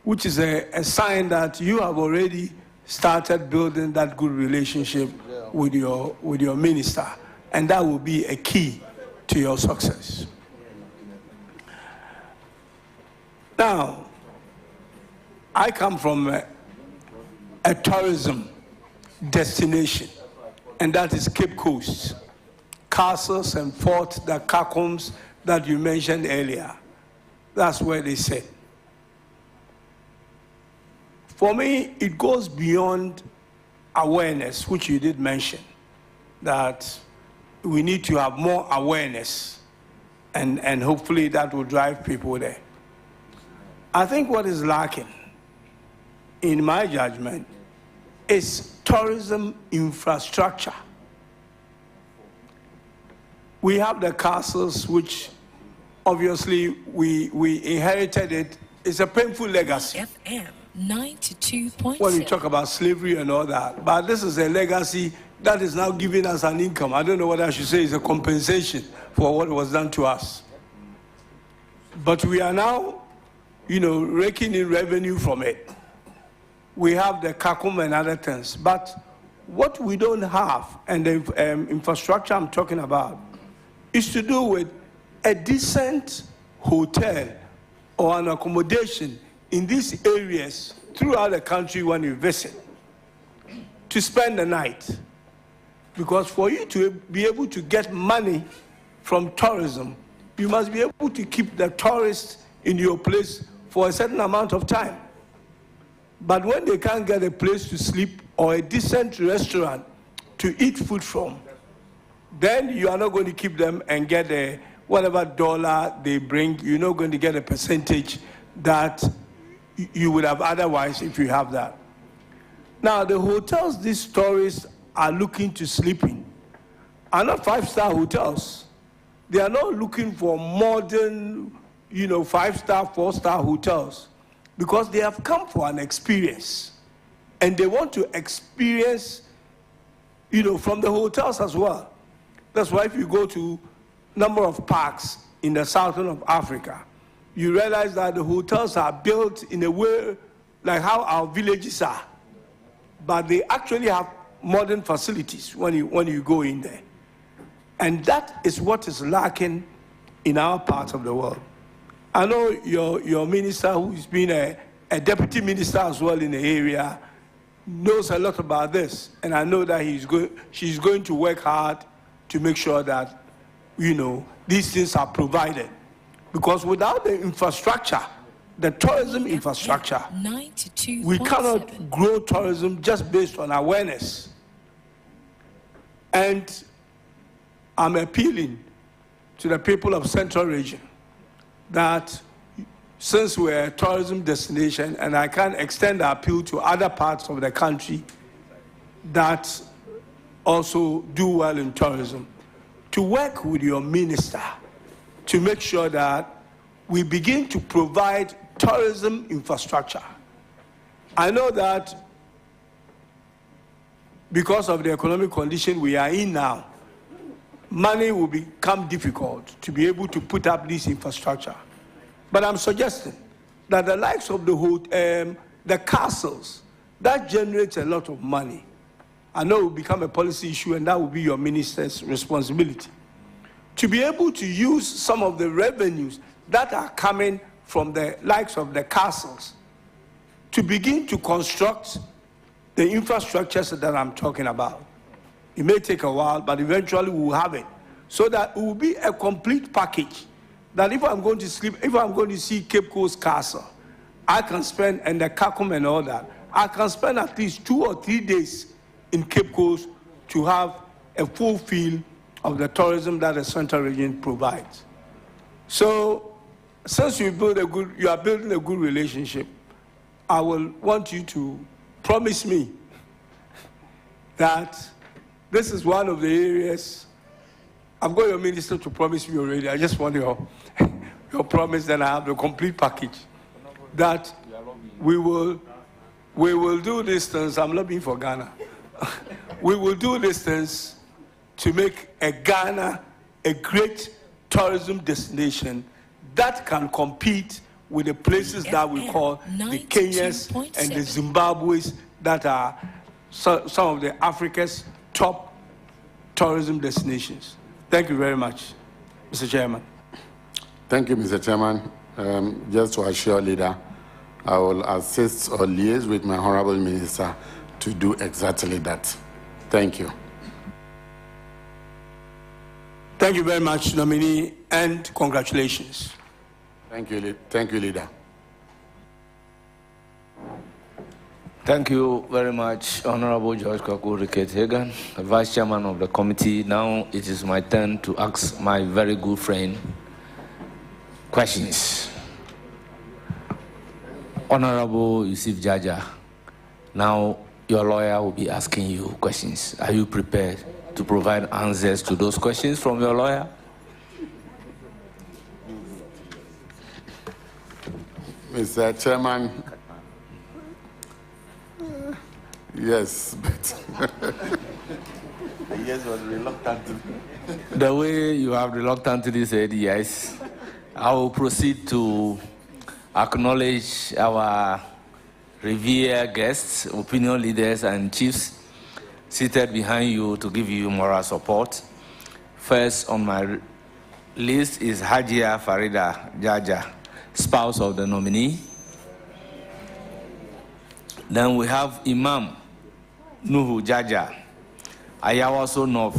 which is a sign that you have already started building that good relationship with your minister. And that will be a key to your success. Now, I come from a tourism destination, and that is Cape Coast. Castles and forts, the catacombs that you mentioned earlier. That's where they sit. For me, it goes beyond awareness, which you did mention, that we need to have more awareness, and hopefully that will drive people there. I think what is lacking, in my judgment, is tourism infrastructure. We have the castles, which obviously we inherited it. It's a painful legacy. FM 92.7. When we talk about slavery and all that, but this is a legacy that is now giving us an income. I don't know what I should say is a compensation for what was done to us. But we are now, raking in revenue from it. We have the kakum and other things. But what we don't have, and the infrastructure I'm talking about, is to do with a decent hotel or an accommodation in these areas throughout the country when you visit, to spend the night. Because for you to be able to get money from tourism, you must be able to keep the tourists in your place for a certain amount of time. But when they can't get a place to sleep or a decent restaurant to eat food from, then you are not going to keep them and get whatever dollar they bring. You're not going to get a percentage that you would have otherwise if you have that. Now, the hotels these tourists are looking to sleep in are not five-star hotels. They are not looking for modern, five-star, four-star hotels, because they have come for an experience. And they want to experience, from the hotels as well. That's why if you go to a number of parks in the southern of Africa, you realize that the hotels are built in a way like how our villages are. But they actually have modern facilities when you go in there. And that is what is lacking in our part of the world. I know your minister, who's been a deputy minister as well in the area, knows a lot about this. And I know that she's going to work hard to make sure that, these things are provided. Because without the infrastructure, the tourism infrastructure, we cannot grow tourism just based on awareness. And I'm appealing to the people of Central Region that since we're a tourism destination, and I can extend the appeal to other parts of the country that also do well in tourism, to work with your minister to make sure that we begin to provide tourism infrastructure. I know that because of the economic condition we are in now, money will become difficult to be able to put up this infrastructure. But I'm suggesting that the likes of the castles, that generates a lot of money. I know it will become a policy issue, and that will be your minister's responsibility. To be able to use some of the revenues that are coming from the likes of the castles to begin to construct the infrastructures that I'm talking about. It may take a while, but eventually we will have it, so that it will be a complete package. That if I'm going to sleep, if I'm going to see Cape Coast Castle, I can spend, and the Kakum and all that, I can spend at least 2 or 3 days in Cape Coast to have a full feel of the tourism that the Central Region provides. So, since you are building a good relationship, I will want you to promise me that this is one of the areas. I've got your minister to promise me already. I just want your promise that I have the complete package. That we will do these things. I'm lobbying for Ghana. We will do these things to make Ghana a great tourism destination that can compete with the places that we call the Kenyas and the Zimbabwe's that are some of the Africa's top tourism destinations. Thank you very much, Mr. Chairman. Thank you, Mr. Chairman. Just to assure leader, I will assist or liaise with my honorable minister to do exactly that. Thank you. Thank you very much, nominee, and congratulations. Thank you, leader. Thank you very much, Honorable George Kwaku-Riket-Hagan, Vice Chairman of the committee. Now it is my turn to ask my very good friend questions. Honorable Yusuf Jaja, now your lawyer will be asking you questions. Are you prepared to provide answers to those questions from your lawyer? Mr. Chairman, yes, but yes, was reluctant. The way you have reluctantly said yes, I will proceed to acknowledge our revered guests, opinion leaders, and chiefs seated behind you to give you moral support. First on my list is Hajia Farida Jaja, spouse of the nominee. Then we have Imam Nuhu Jaja, Ayawaso North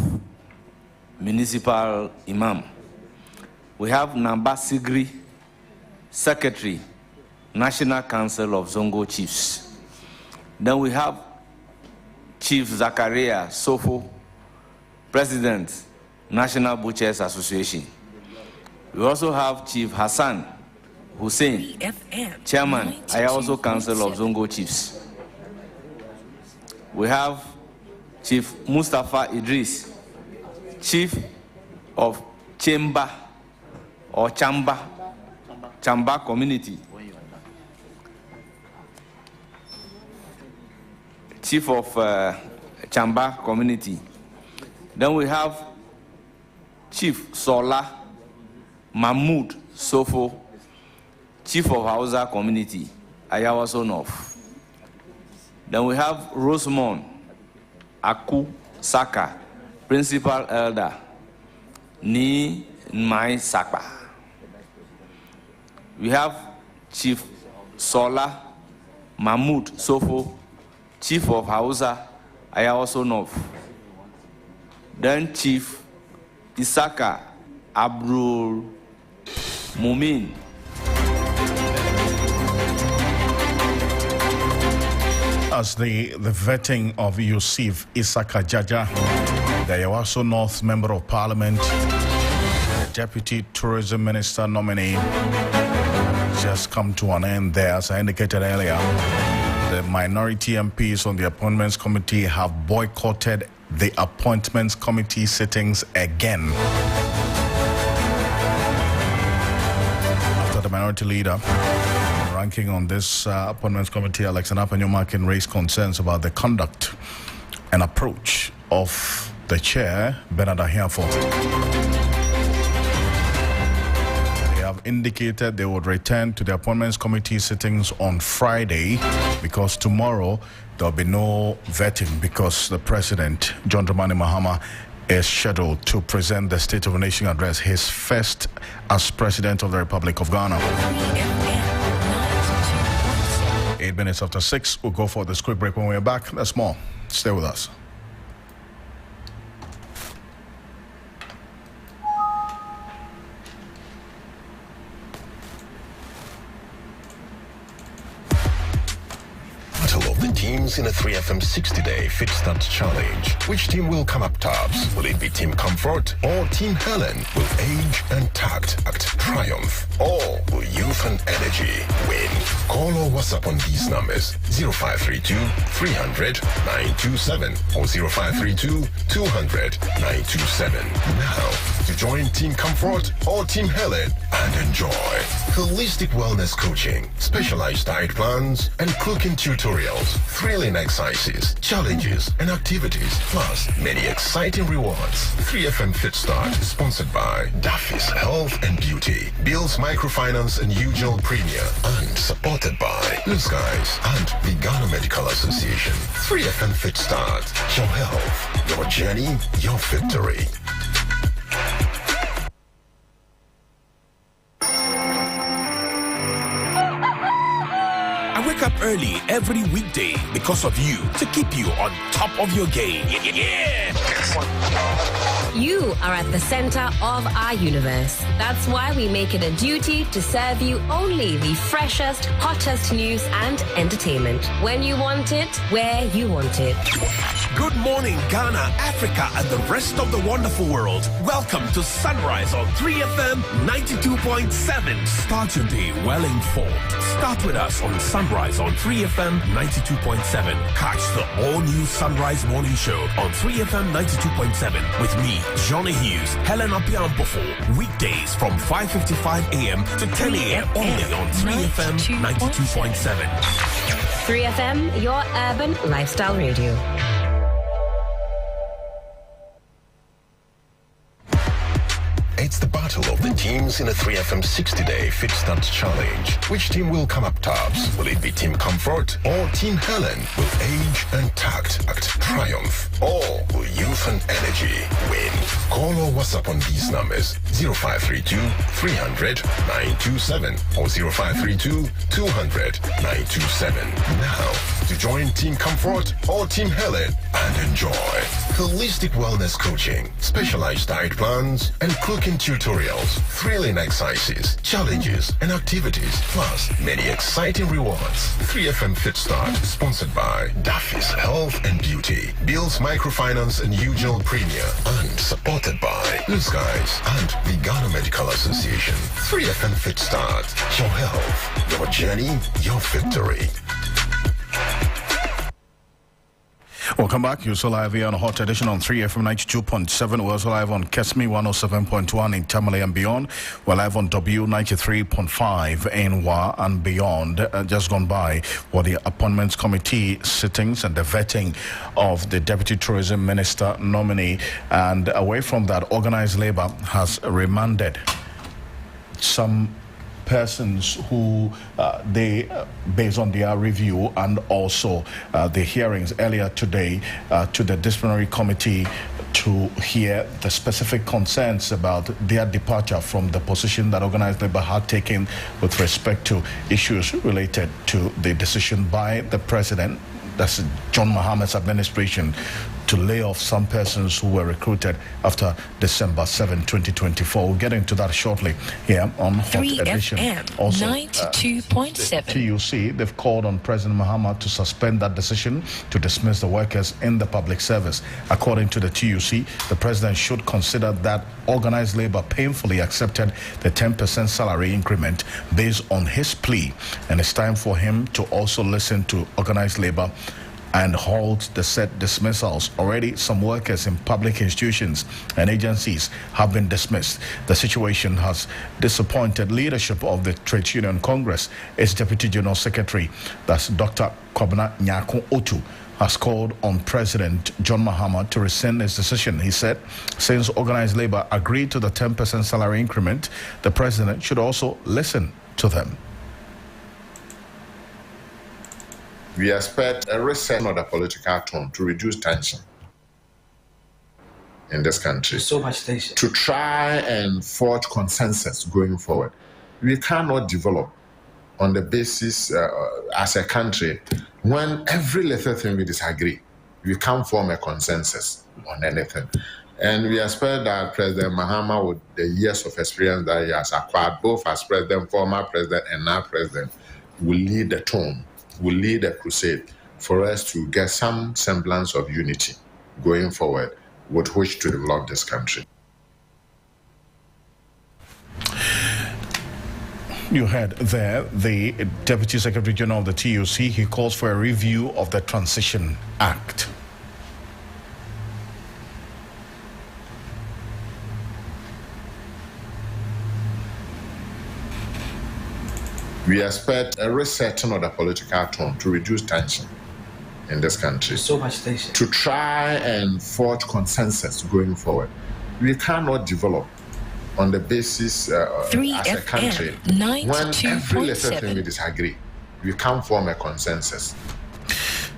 Municipal Imam. We have Namba Sigri, Secretary, National Council of Zongo Chiefs. Then we have Chief Zakaria Sofo, President, National Butchers Association. We also have Chief Hassan Hussein, Chairman, Ayawaso Council of Zongo Chiefs. We have Chief Mustafa Idris, Chief of Chamba or Chamba Community. Chief of Chamba Community. Then we have Chief Sola Mahmoud Sofo, Chief of Hausa Community, Ayawaso North. Then we have Rosemond Aku Saka, Principal Elder, Ni Mai Sakpa. We have Chief Sola Mahmoud Sofo, Chief of Hausa, Ayawaso North. Then Chief Isaka Abdul Mumin. As the vetting of Yusuf Isaka Jaja, the Ayawaso North Member of Parliament, the Deputy Tourism Minister nominee, just come to an end there. As I indicated earlier, the minority MPs on the Appointments Committee have boycotted the Appointments Committee sittings again. After the minority leader ranking on this Appointments Committee, Alexander Apenyomakin, raised concerns about the conduct and approach of the chair, Bernard Ahiafo. They have indicated they would return to the Appointments Committee sittings on Friday because tomorrow there'll be no vetting because the President, John Dramani Mahama, is scheduled to present the State of the Nation address, his first as President of the Republic of Ghana. 8 minutes after 6, we'll go for this quick break. When we're back, that's more. Stay with us. Of the teams in a 3FM 60-day Fit Start Challenge. Which team will come up tops? Will it be Team Comfort or Team Helen? Will age and tact act triumph? Or will youth and energy win? Call or WhatsApp on these numbers 0532 300 927 or 0532 200 927. Now, to join Team Comfort or Team Helen and enjoy holistic wellness coaching, specialized diet plans, and cooking tutorials, thrilling exercises, challenges, and activities, plus many exciting rewards. 3FM Fit Start is sponsored by Daffy's Health and Beauty, Bill's Microfinance and Usual Premier, and supported by Blue Skies and the Ghana Medical Association. 3FM Fit Start, your health, your journey, your victory. Wake up early every weekday because of you, to keep you on top of your game. Yeah! You are at the center of our universe. That's why we make it a duty to serve you only the freshest, hottest news and entertainment. When you want it, where you want it. Good morning, Ghana, Africa, and the rest of the wonderful world. Welcome to Sunrise on 3FM 92.7. Start your day well informed. Start with us on Sunrise on 3FM 92.7. Catch the all-new Sunrise Morning Show on 3FM 92.7 with me, Johnny Hughes, Helen Apiampofo. Weekdays from 5:55 a.m. to 10 a.m. only on 3FM 92.7. 3FM, your urban lifestyle radio. It's the battle of the teams in a 3FM 60-day Fit Start Challenge. Which team will come up tops? Will it be Team Comfort or Team Helen? Will age and tact act triumph? Or will youth and energy win? Call or WhatsApp on these numbers 0532 300 927 or 0532 200 927. Now, to join Team Comfort or Team Helen and enjoy holistic wellness coaching, specialized diet plans, and cooking tutorials, thrilling exercises, challenges, and activities, plus many exciting rewards. 3FM Fit Start is sponsored by Daffy's Health and Beauty, Bill's Microfinance and Usual Premier, and supported by Blue Skies and the Ghana Medical Association. 3FM Fit Start, your health, your journey, your victory. Welcome back. You're so live here on a hot edition on 3FM 92.7. We're also live on Kesmi 107.1 in Tamale and beyond. We're live on W93.5 in Wa and beyond. Just gone by were the Appointments Committee sittings and the vetting of the Deputy Tourism Minister nominee. And away from that, Organized Labour has remanded some persons who based on their review and also the hearings earlier today to the disciplinary committee to hear the specific concerns about their departure from the position that Organized Labour had taken with respect to issues related to the decision by the president, that's John Mahama's administration, to lay off some persons who were recruited after December 7, 2024. We'll get into that shortly here on Hot Edition. 3FM Also, 92.7. TUC, they've called on President Mahama to suspend that decision to dismiss the workers in the public service. According to the TUC, the president should consider that Organized Labour painfully accepted the 10% salary increment based on his plea, and it's time for him to also listen to Organized Labour and halt the said dismissals. Already, some workers in public institutions and agencies have been dismissed. The situation has disappointed leadership of the Trade Union Congress. Its Deputy General Secretary, that's Dr. Kwabena Nyako Otu, has called on President John Mahama to rescind his decision. He said, since organized labor agreed to the 10% salary increment, the president should also listen to them. We expect a reset of the political tone to reduce tension in this country. So much tension. To try and forge consensus going forward. We cannot develop on the basis as a country when every little thing we disagree. We can't form a consensus on anything. And we expect that President Mahama, with the years of experience that he has acquired, both as president, former president, and now president, will lead the tone, will lead the crusade for us to get some semblance of unity going forward with which to develop this country. You heard there the Deputy Secretary General of the TUC. He calls for a review of the Transition Act. We expect a resetting of the political tone to reduce tension in this country. So much tension. To try and forge consensus going forward. We cannot develop on the basis as a country when every little thing we disagree. We can't form a consensus.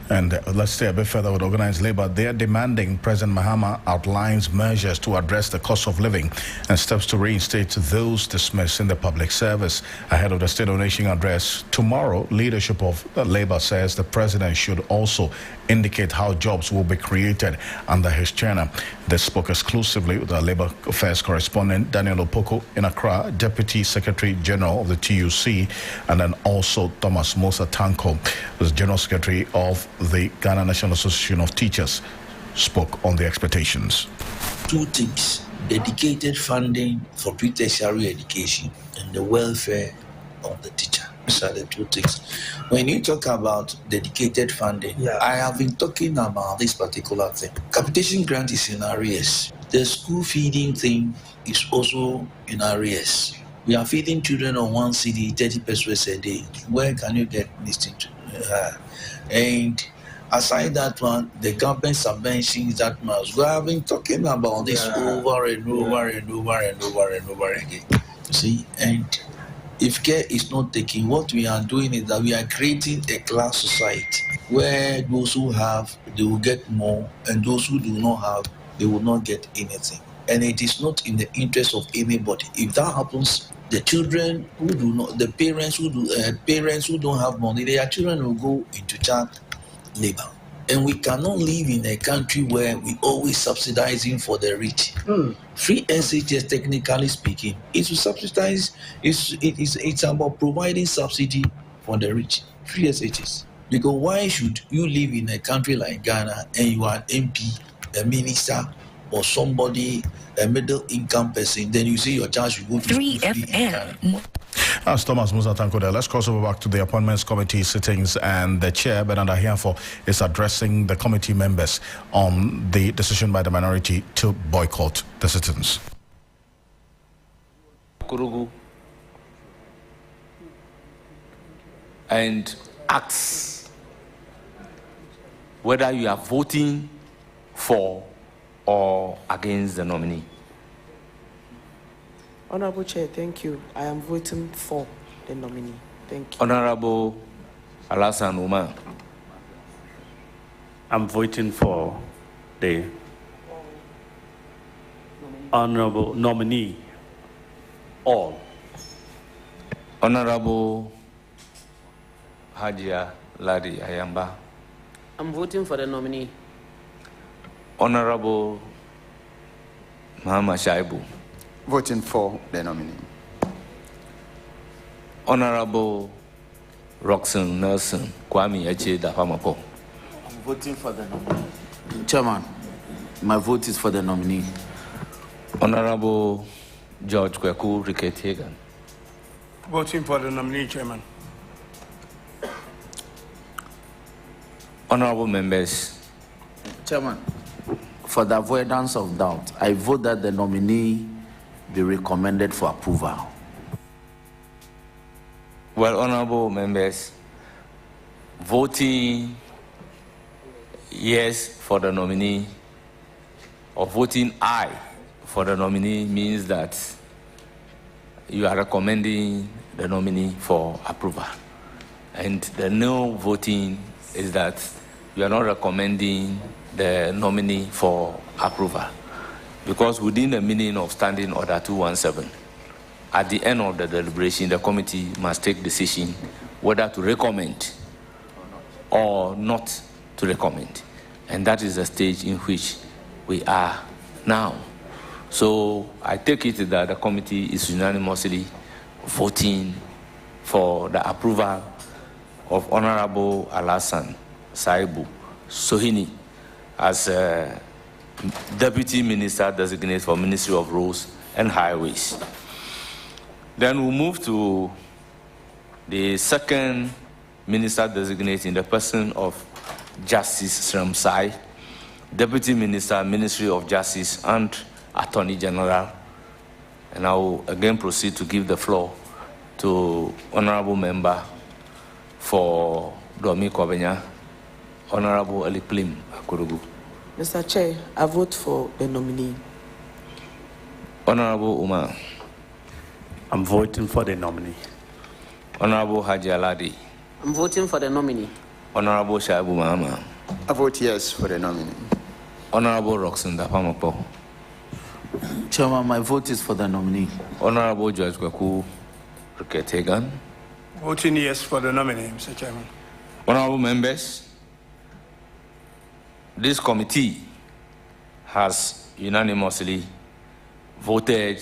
And let's stay a bit further with organized labor. They are demanding President Mahama outlines measures to address the cost of living and steps to reinstate those dismissed in the public service. Ahead of the State of the Nation address tomorrow, leadership of labor says the president should also indicate how jobs will be created under his tenure. They spoke exclusively with our labor affairs correspondent Daniel Opoko in Accra, Deputy Secretary General of the TUC, and then also Thomas Musa Tanko, who's General Secretary of the Ghana National Association of Teachers, spoke on the expectations. Two things: dedicated funding for pre-tertiary education and the welfare of the teacher. These are the two things. When you talk about dedicated funding, I have been talking about this particular thing. Capitation grant is in arrears. The school feeding thing is also in arrears. We are feeding children on 1 cedi, 30 pesos a day. Where can you get this thing to? And aside that one, the government subventions that much. We have been talking about this over and over and over and over and over again. See, and if care is not taken, what we are doing is that we are creating a class society where those who have, they will get more, and those who do not have, they will not get anything. And it is not in the interest of anybody. If that happens, the children who do not, the parents who don't have money, their children will go into child labor. And we cannot live in a country where we always subsidizing for the rich. Free SHS, technically speaking, is to subsidize. It's about providing subsidy for the rich. Free SHS. Because why should you live in a country like Ghana and you are an MP, a minister, or somebody, a middle income person, then you say your child should go to 3FM. As Thomas Musa Tanko there, let's cross over back to the Appointments Committee sittings, and the chair, Bernard Ahiafo, is addressing the committee members on the decision by the minority to boycott the sittings. Kurugu and asks whether you are voting for or against the nominee. Honorable Chair, thank you. I am voting for the nominee. Thank you. Honorable Alassane Umar. I'm voting for the honorable nominee. All. Honorable Hajia Ladi Ayamba. I'm voting for the nominee. Honorable Muhammad Shaibu. Voting for the nominee. Honorable Roxanne Nelson Kwame Echeda Famako. I'm voting for the nominee. Chairman, my vote is for the nominee. Honorable George Kweku Ricket Hagan. Voting for the nominee, Chairman. Honorable members. Chairman, for the avoidance of doubt, I vote that the nominee be recommended for approval. Well, honorable members, voting yes for the nominee or voting aye for the nominee means that you are recommending the nominee for approval. And the no voting is that you are not recommending the nominee for approval. Because within the meaning of Standing Order 217, at the end of the deliberation, the committee must take decision whether to recommend or not to recommend. And that is the stage in which we are now. So I take it that the committee is unanimously voting for the approval of Honorable Alassane Saibu Sohini as Deputy Minister Designate for Ministry of Roads and Highways. Then we'll move to the second Minister Designate in the person of Justice Sremsai, Deputy Minister, Ministry of Justice and Attorney General. And I will again proceed to give the floor to Honorable Member for Domi Kwabenya, Honorable Elikplim Akurugu. Mr. Chair, I vote for the nominee. Honorable Umar. I'm voting for the nominee. Honorable Haji Aladi. I'm voting for the nominee. Honorable Shaibu Mahama. I vote yes for the nominee. Honorable Roxanne Dapamapo. Chairman, my vote is for the nominee. Honorable George Kwaku Riketegan. Voting yes for the nominee, Mr. Chairman. Honorable members, this committee has unanimously voted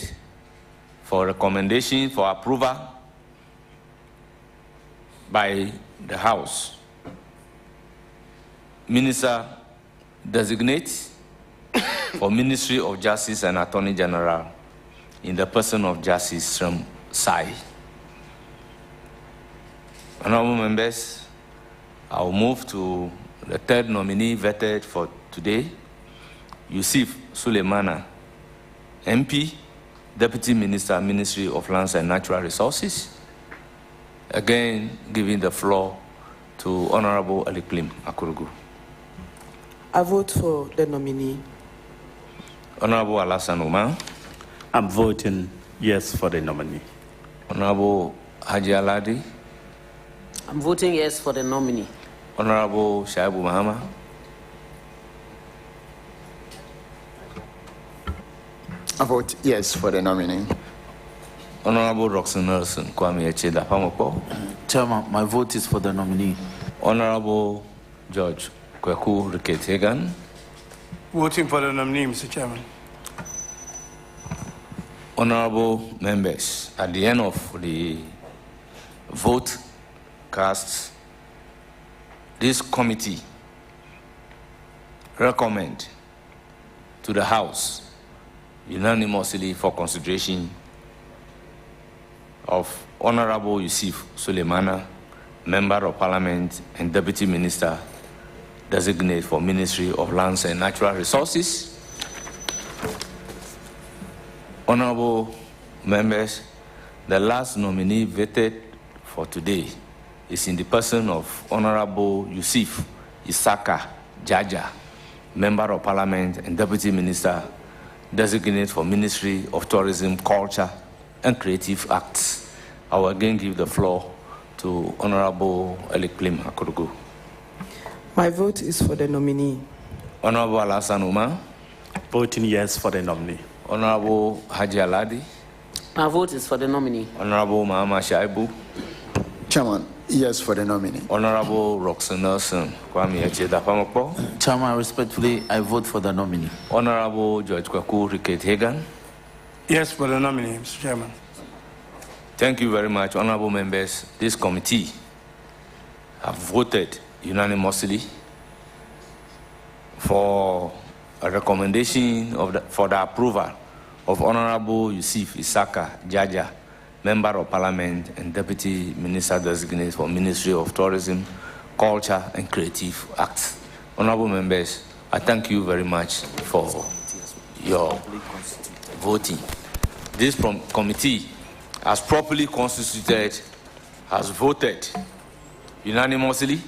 for recommendation for approval by the House. Minister Designate for Ministry of Justice and Attorney General in the person of Justice Sremsai. Honorable members, I will move to the third nominee vetted for today, Yusuf Suleimana, MP, Deputy Minister, Ministry of Lands and Natural Resources. Again, giving the floor to Honorable Elikplim Akurugu. I vote for the nominee. Honorable Alassane Umar. I'm voting yes for the nominee. Honorable Haji Aladi. I'm voting yes for the nominee. Honorable Shaibu Mahama. I vote yes for the nominee. Honorable Roxanne Nelson Kwame Echeda Pamopo. Chairman, my vote is for the nominee. Honorable George Kwaku Riketegan. Voting for the nominee, Mr. Chairman. Honorable members, at the end of the vote cast, this committee recommend to the House unanimously for consideration of Honorable Yusuf Suleimana, Member of Parliament and Deputy Minister Designate for Ministry of Lands and Natural Resources. Honorable members, the last nominee vetted for today is in the person of Honorable Yusuf Isaka Jaja, Member of Parliament and Deputy Minister Designate for Ministry of Tourism, Culture and Creative Arts. I will again give the floor to Honorable Elikplim Akurugu. My vote is for the nominee. Honorable Alassane Umar. Voting yes for the nominee. Honorable Haji Aladi. My vote is for the nominee. Honorable Mahama Shaibu. Chairman, yes for the nominee. Honorable Roxanne Nelson Kwame Echeda Pamopo. Chairman, respectfully, I vote for the nominee. Honorable George Kwaku Riketegan. Yes for the nominee, Mr. Chairman. Thank you very much, honorable members. This committee have voted unanimously for a recommendation for the approval of Honorable Yusuf Isaka Jaja, Member of Parliament and Deputy Minister Designate for Ministry of Tourism, Culture and Creative Arts. Honorable members, I thank you very much for your voting. This committee, as properly constituted, has voted unanimously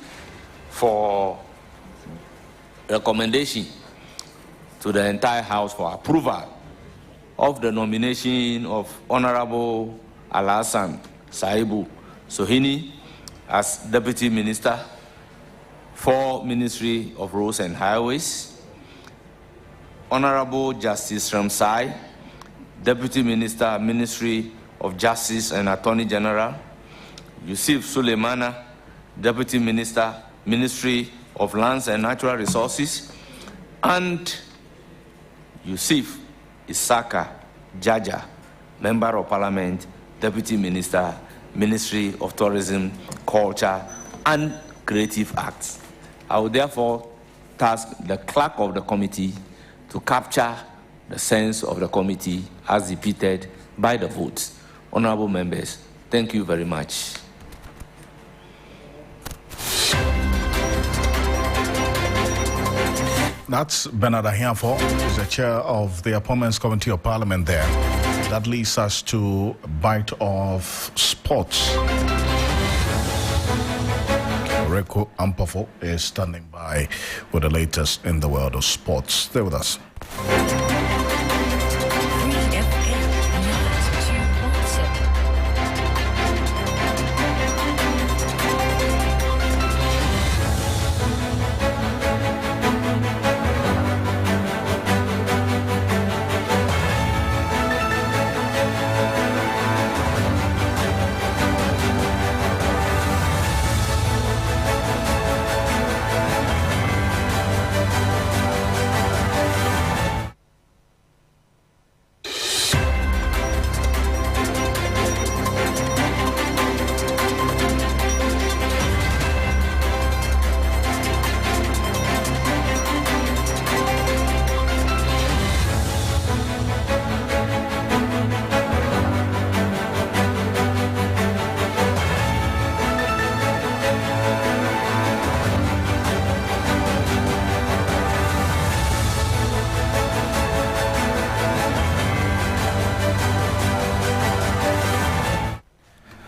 for recommendation to the entire House for approval of the nomination of Honorable Alhassan Saibu Sohini as Deputy Minister for Ministry of Roads and Highways, Honorable Justice Ramsai, Deputy Minister, Ministry of Justice and Attorney General, Yusuf Suleimana, Deputy Minister, Ministry of Lands and Natural Resources, and Yusuf Isaka Jaja, Member of Parliament, Deputy Minister, Ministry of Tourism, Culture, and Creative Arts. I will therefore task the clerk of the committee to capture the sense of the committee as depicted by the votes. Honorable members, thank you very much. That's Bernard Ahiafo, who's the chair of the Appointments Committee of Parliament there. That leads us to a bite of sports. Reko Ampafo is standing by with the latest in the world of sports. Stay with us.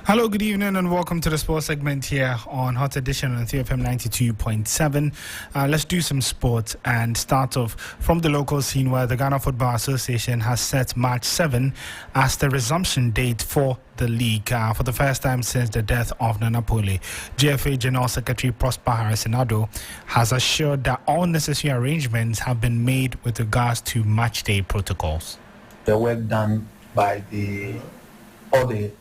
Hello, good evening, and welcome to the sports segment here on Hot Edition on 3FM 92.7. Let's do some sports and start off from the local scene where the Ghana Football Association has set March 7 as the resumption date for the league for the first time since the death of Nana Pole. GFA General Secretary Prosper Harris-Nado has assured that all necessary arrangements have been made with regards to match day protocols. The work done by all the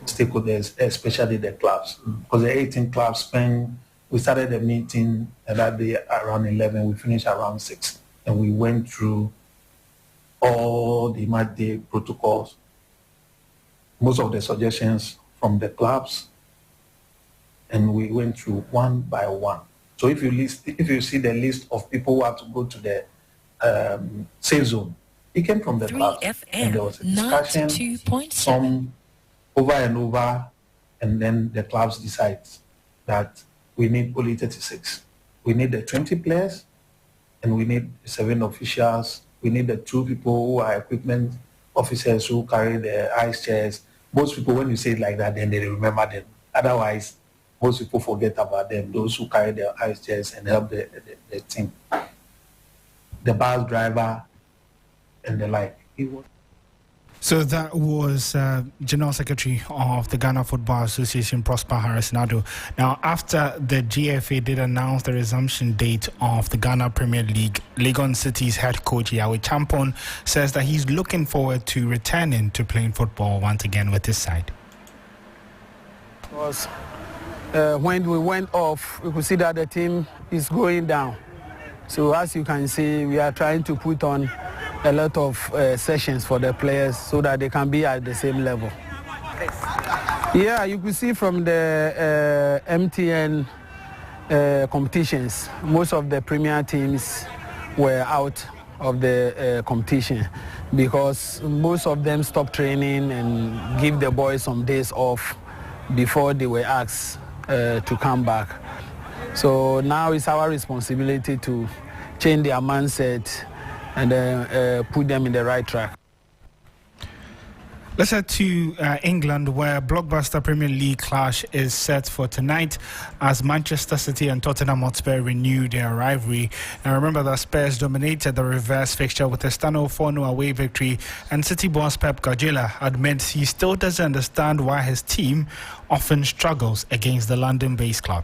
stakeholders, especially the clubs, because the 18 clubs we started the meeting that day around 11, we finished around 6, and we went through all the match day protocols, most of the suggestions from the clubs, and we went through one by one. So if you see the list of people who have to go to the safe zone, it came from the clubs, and there was a discussion, some over and over, and then the clubs decide that we need only 36. We need the 20 players, and we need 7 officials. We need the 2 people who are equipment officers who carry the ice chairs. Most people, when you say it like that, then they remember them. Otherwise, most people forget about them, those who carry the ice chairs and help the team. The bus driver and the like. So that was General Secretary of the Ghana Football Association, Prosper Harris-Nado. Now, after the GFA did announce the resumption date of the Ghana Premier League, Legon City's head coach, Yahweh Champon, says that he's looking forward to returning to playing football once again with his side. Because when we went off, we could see that the team is going down. So as you can see, we are trying to put on a lot of sessions for the players so that they can be at the same level. Yeah, you could see from the MTN competitions, most of the premier teams were out of the competition because most of them stopped training and give the boys some days off before they were asked to come back. So now it's our responsibility to change their mindset and put them in the right track. Let's head to England, where blockbuster Premier League clash is set for tonight as Manchester City and Tottenham Hotspur renew their rivalry. Now remember that Spurs dominated the reverse fixture with a stunning 4-0 away victory, and City boss Pep Guardiola admits he still doesn't understand why his team often struggles against the London-based club.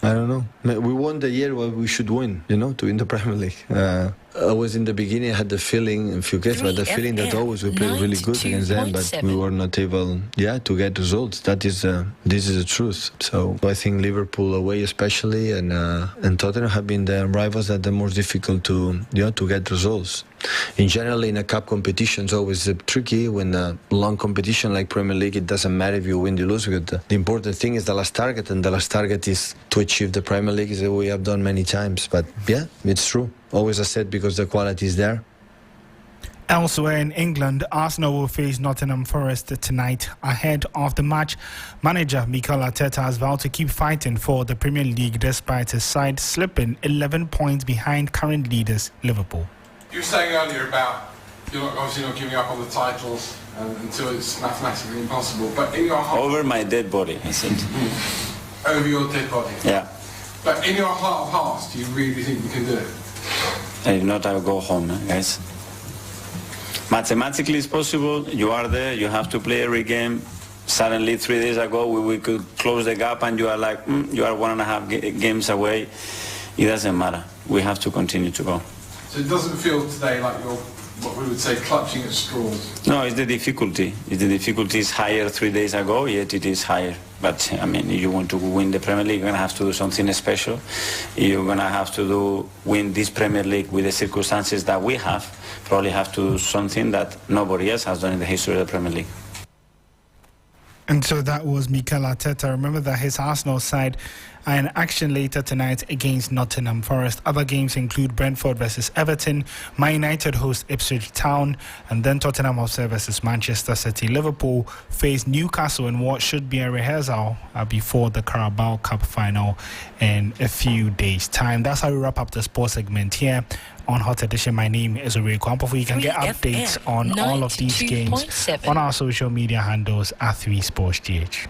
I don't know. We won the year what we should win, to win the Premier League. Always in the beginning I had the feeling, if you get the feeling that always we played really good against them, but we were not able, to get results. This is the truth. So I think Liverpool away especially and Tottenham have been the rivals that are more difficult to get results. In general, in a cup competition, it's always tricky. When a long competition like Premier League, it doesn't matter if you win or lose. Because the important thing is the last target, and the last target is to achieve the Premier League, as we have done many times. But yeah, it's true. Always I said, because the quality is there. Elsewhere in England, Arsenal will face Nottingham Forest tonight. Ahead of the match, manager Mikel Arteta has vowed to keep fighting for the Premier League despite his side slipping 11 points behind current leaders Liverpool. You were saying earlier about you're obviously not giving up on the titles until it's mathematically impossible, but in your heart... Over my dead body, I said. Over your dead body? Yeah. But in your heart of hearts, do you really think you can do it? If not, I'll go home, guys. Mathematically it's possible. You are there, you have to play every game. Suddenly 3 days ago we could close the gap and you are like, you are 1.5 games away. It doesn't matter. We have to continue to go. So it doesn't feel today like you're, what we would say, clutching at straws? No, it's the difficulty. The difficulty is higher 3 days ago, yet it is higher. But, I mean, if you want to win the Premier League, you're going to have to do something special. You're going to have to win this Premier League with the circumstances that we have. Probably have to do something that nobody else has done in the history of the Premier League. And so that was Mikel Arteta. Remember that his Arsenal side are in action later tonight against Nottingham Forest. Other games include Brentford versus Everton, Man United host Ipswich Town, and then Tottenham Hotspur versus Manchester City. Liverpool face Newcastle in what should be a rehearsal before the Carabao Cup final in a few days' time. That's how we wrap up the sports segment here on Hot Edition. My name is Ori Kwampofu. You can get updates on all of these games on our social media handles at 3SportsGH.